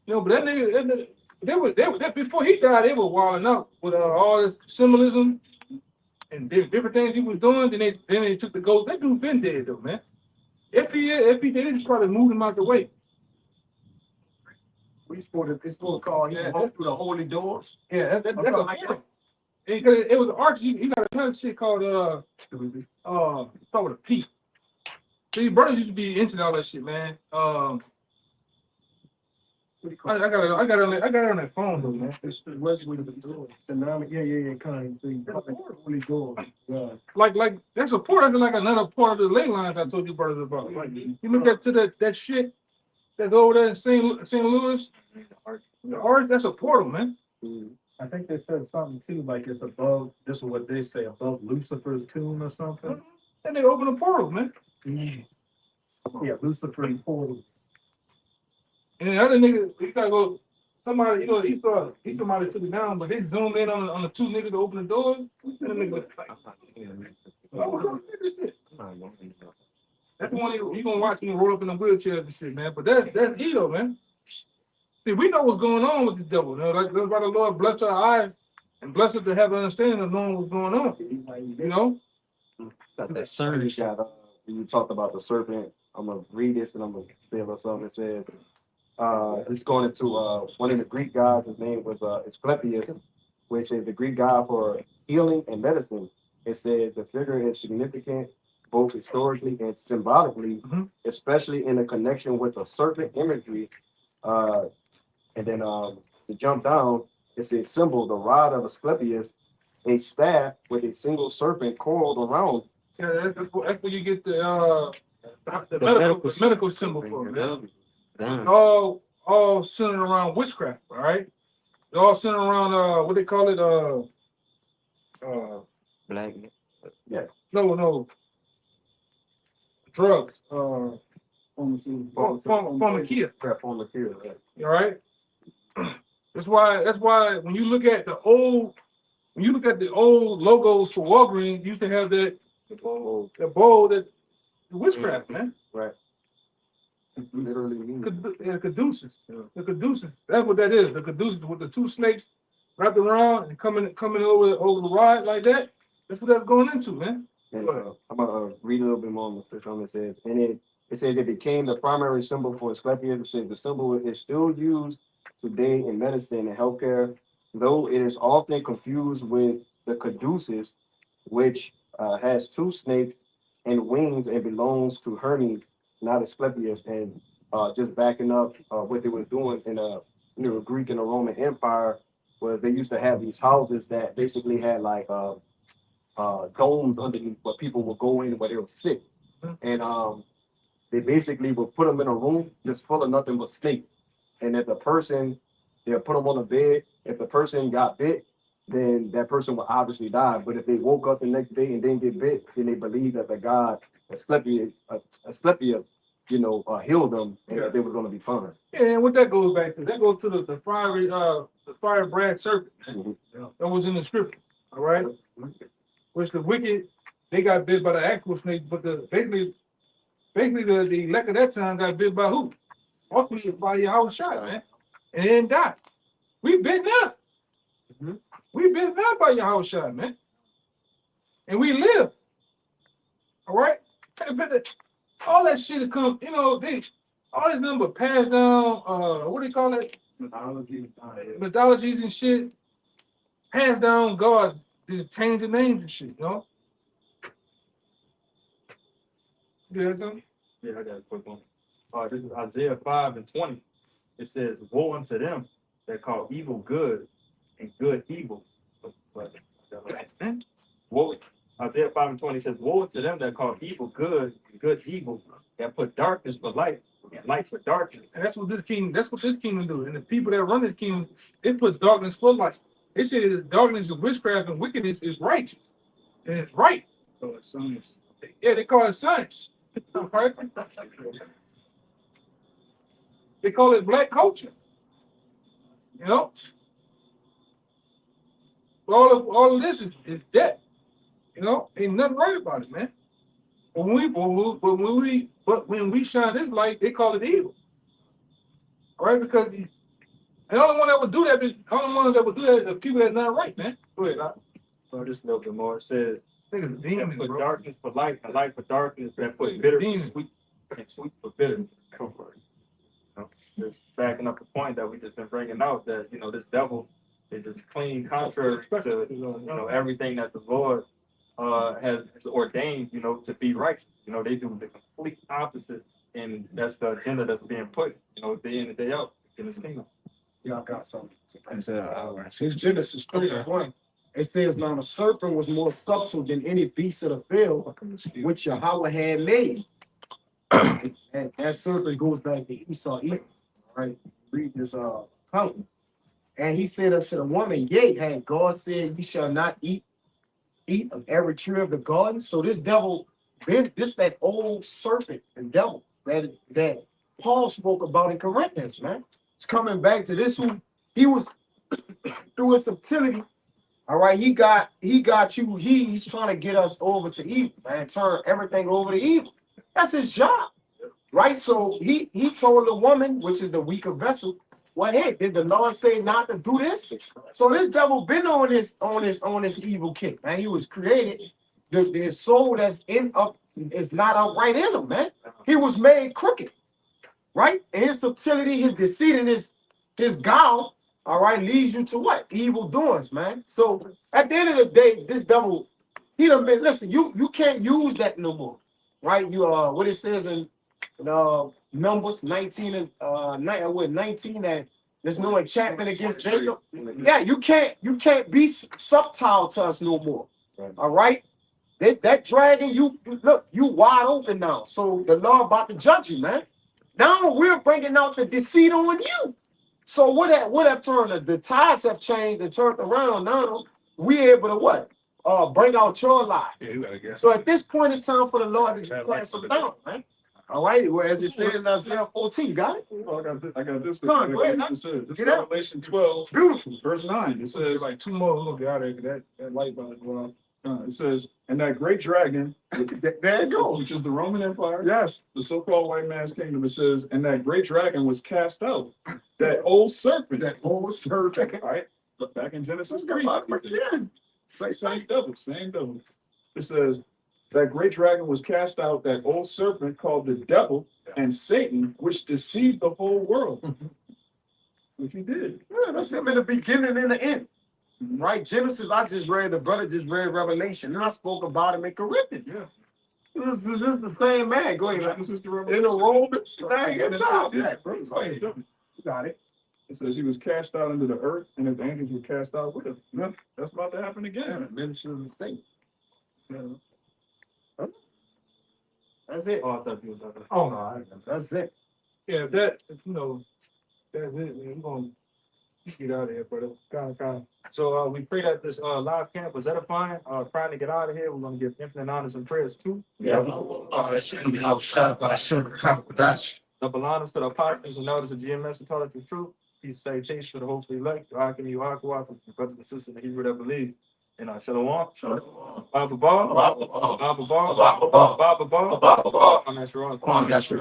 You know, but that nigga they before he died, they were wilding out with all this symbolism and different things he was doing. Then they took the ghost. That dude been dead though, man. If he they just probably moved him out the way. it's supposed to call you walk through the holy doors. Yeah, that's a like portal. It was arch. You got another shit called start with a P. See, brothers used to be into all that shit, man. I got it on that phone though, man. It's the west with the doors. Yeah, kind of. Holy doors. Yeah. Like that's a port. That's like another part of the ley lines I told you brothers about. Like you look at that shit that's over there in St. Louis, the arch, that's a portal, man. I think they said something too, like it's above, this is what they say, above Lucifer's tomb or something. And they open a portal, man. Yeah, Lucifer's portal. And the other nigga, he gotta go. Somebody, you know, he thought somebody took it down, but they zoomed in on the two niggas to open the door. And the nigga was like, oh, this shit. That's the one you gonna watch him roll up in the wheelchair and shit, man. But that's Edo, man. See, we know what's going on with the devil. You know, like that's why the Lord bless our eyes and bless us to have an understanding of knowing what's going on. You know? Got that screenshot you talked about the serpent. I'm gonna read this and I'm gonna say a little something. It says it's going into one of the Greek gods. His name was Asclepius, which is the Greek god for healing and medicine. It says the figure is significant both historically and symbolically, especially in the connection with the serpent imagery. And then to jump down, it says symbol, the rod of Asclepius, a staff with a single serpent coiled around. Yeah, that's where you get the medical symbol for it, man. All centered around witchcraft, all right? They're all centered around what they call it, Black. no. Drugs. Pharmakia. All right. That's why when you look at the old logos for Walgreens, you used to have the bowl that witchcraft, man. Right. Literally means. Caduceus. The caduceus. That's what that is. The caduceus with the two snakes wrapped around and coming over the rod like that. That's what that's going into, man. And I'm gonna read a little bit more on the film. It says, and it says it became the primary symbol for Asclepius. It says the symbol is still used today in medicine and healthcare, though it is often confused with the caduceus, which has two snakes and wings and belongs to Hermes, not Asclepius. And just backing up what they were doing in Greek and the Roman Empire, where they used to have these houses that basically had like domes underneath where people would go in where they were sick. And they basically would put them in a room just full of nothing but snakes. And if the person, they'll put them on a bed. If the person got bit, then that person would obviously die. But if they woke up the next day and didn't get bit, then they believed that the god Asclepius, healed them and that they were going to be fine. And what that goes back to, that goes to the fiery, the firebrand serpent that was in the scripture. All right, which the wicked, they got bit by the actual snake, but basically the elect of that time got bit by who? Ultimately by Yahweh Shai, man, and then died. We bitten up. We bitten up by Yahweh Shai, man, and we live. All right, all that shit that come, all this number passed down. What do you call it? Mythologies and shit. Passed down. God just changed the names and shit. You got something? Yeah, I got a quick one. This is Isaiah 5:20. It says, "Woe unto them that call evil good and good evil." Woe, Isaiah 5:20 says, "Woe unto them that call evil good and good evil, that put darkness for light and light for darkness." And that's what this kingdom do. And the people that run this kingdom, it puts darkness for light. They say that darkness of witchcraft and wickedness is righteous. And it's right. So it's science. Yeah, they call it science. Right? They call it black culture. All of this is death. Ain't nothing right about it, man. But when we shine this light, they call it evil. All right, because the only one that would do that is the people that's not right, man. Go ahead, Just a little bit more. It says, niggas "That demons, put bro. darkness for light and light for darkness, that put bitter Demons. sweet and sweet for bitter." Just backing up the point that we just been bringing out, that this devil is just clean contrary to everything that the Lord has ordained to be right. They do the complete opposite, and that's the agenda that's being put day in and day out in this kingdom. Y'all got something. It's Genesis 3:1. It says, "Now the serpent was more subtle than any beast of the field which Yahweh had made." And that serpent goes back to Esau, right? Read this account. "And he said unto the woman, Yea, had God said, Ye shall not eat of every tree of the garden?" So this devil, that old serpent, the devil that Paul spoke about in Corinthians, man. It's coming back to this. He was through his subtlety. All right, he got you. He's trying to get us over to evil, man. Turn everything over to evil. That's his job, right? So he told the woman, which is the weaker vessel, "What, hey, did the Lord say not to do this?" So this devil been on his evil kick, man. He was created. His soul that's is not upright in him, man. He was made crooked, right? And his subtlety, his deceit, and his guile, all right, leads you to what? Evil doings, man. So at the end of the day, this devil, he done been, listen, you can't use that no more, right? You what it says in Numbers 19 and 19, that there's no enchantment against Jacob. Yeah, you can't be subtile to us no more. All right. That dragon, you wide open now. So the Lord about to judge you, man. Now we're bringing out the deceit on you. So what have turned? The tides have changed and turned around. Now we're able to what? Bring out your life. So at this point, it's time for the Lord to just cast them down, man. All right, well, as it said in Isaiah 14, got it? I got this. Come on, go ahead, It says, this Get out. Revelation 12, Beautiful. verse 9. It There's says, like two more. We're gonna get out of here. That light bulb is going on. it says, "And that great dragon, There you go. which is the Roman Empire, Yes. the so-called white man's kingdom," it says, "and that great dragon was cast out, that old serpent." That old serpent. All right, but back in Genesis Come 3, on, yeah. same double. It says, "That great dragon was cast out, that old serpent called the devil and Satan, which deceived the whole world." Which he did. Yeah, that's him in the beginning and the end. Right? Genesis, the brother just read Revelation. And I spoke about him in Corinthians. Yeah. This is the same man. Go ahead. Genesis to In the Revelation. Romans, dang, it's top. Yeah, Yeah, bro, it's go ahead. like- You got it. It says he was cast out into the earth and his angels were cast out with him. Yep, that's about to happen again. Minister of the saint. Yeah. That's it. Oh, I thought you were talking. Oh, no, that's it. Yeah, that's it, man. We're gonna get out of here, brother. Kind. So we pray that this live camp was edifying. Trying to get out of here. We're gonna give infinite honors and prayers too. Double honors to the apostles and elders of GMS and taught us the truth. Peace, salutation to the hopefully elect. Akimi Wakwa, brothers and sisters in the Hebrew that believe. And Shalom. Baba Baba. Baba Baba. Baba Baba. I'm not sure. Come on, guys.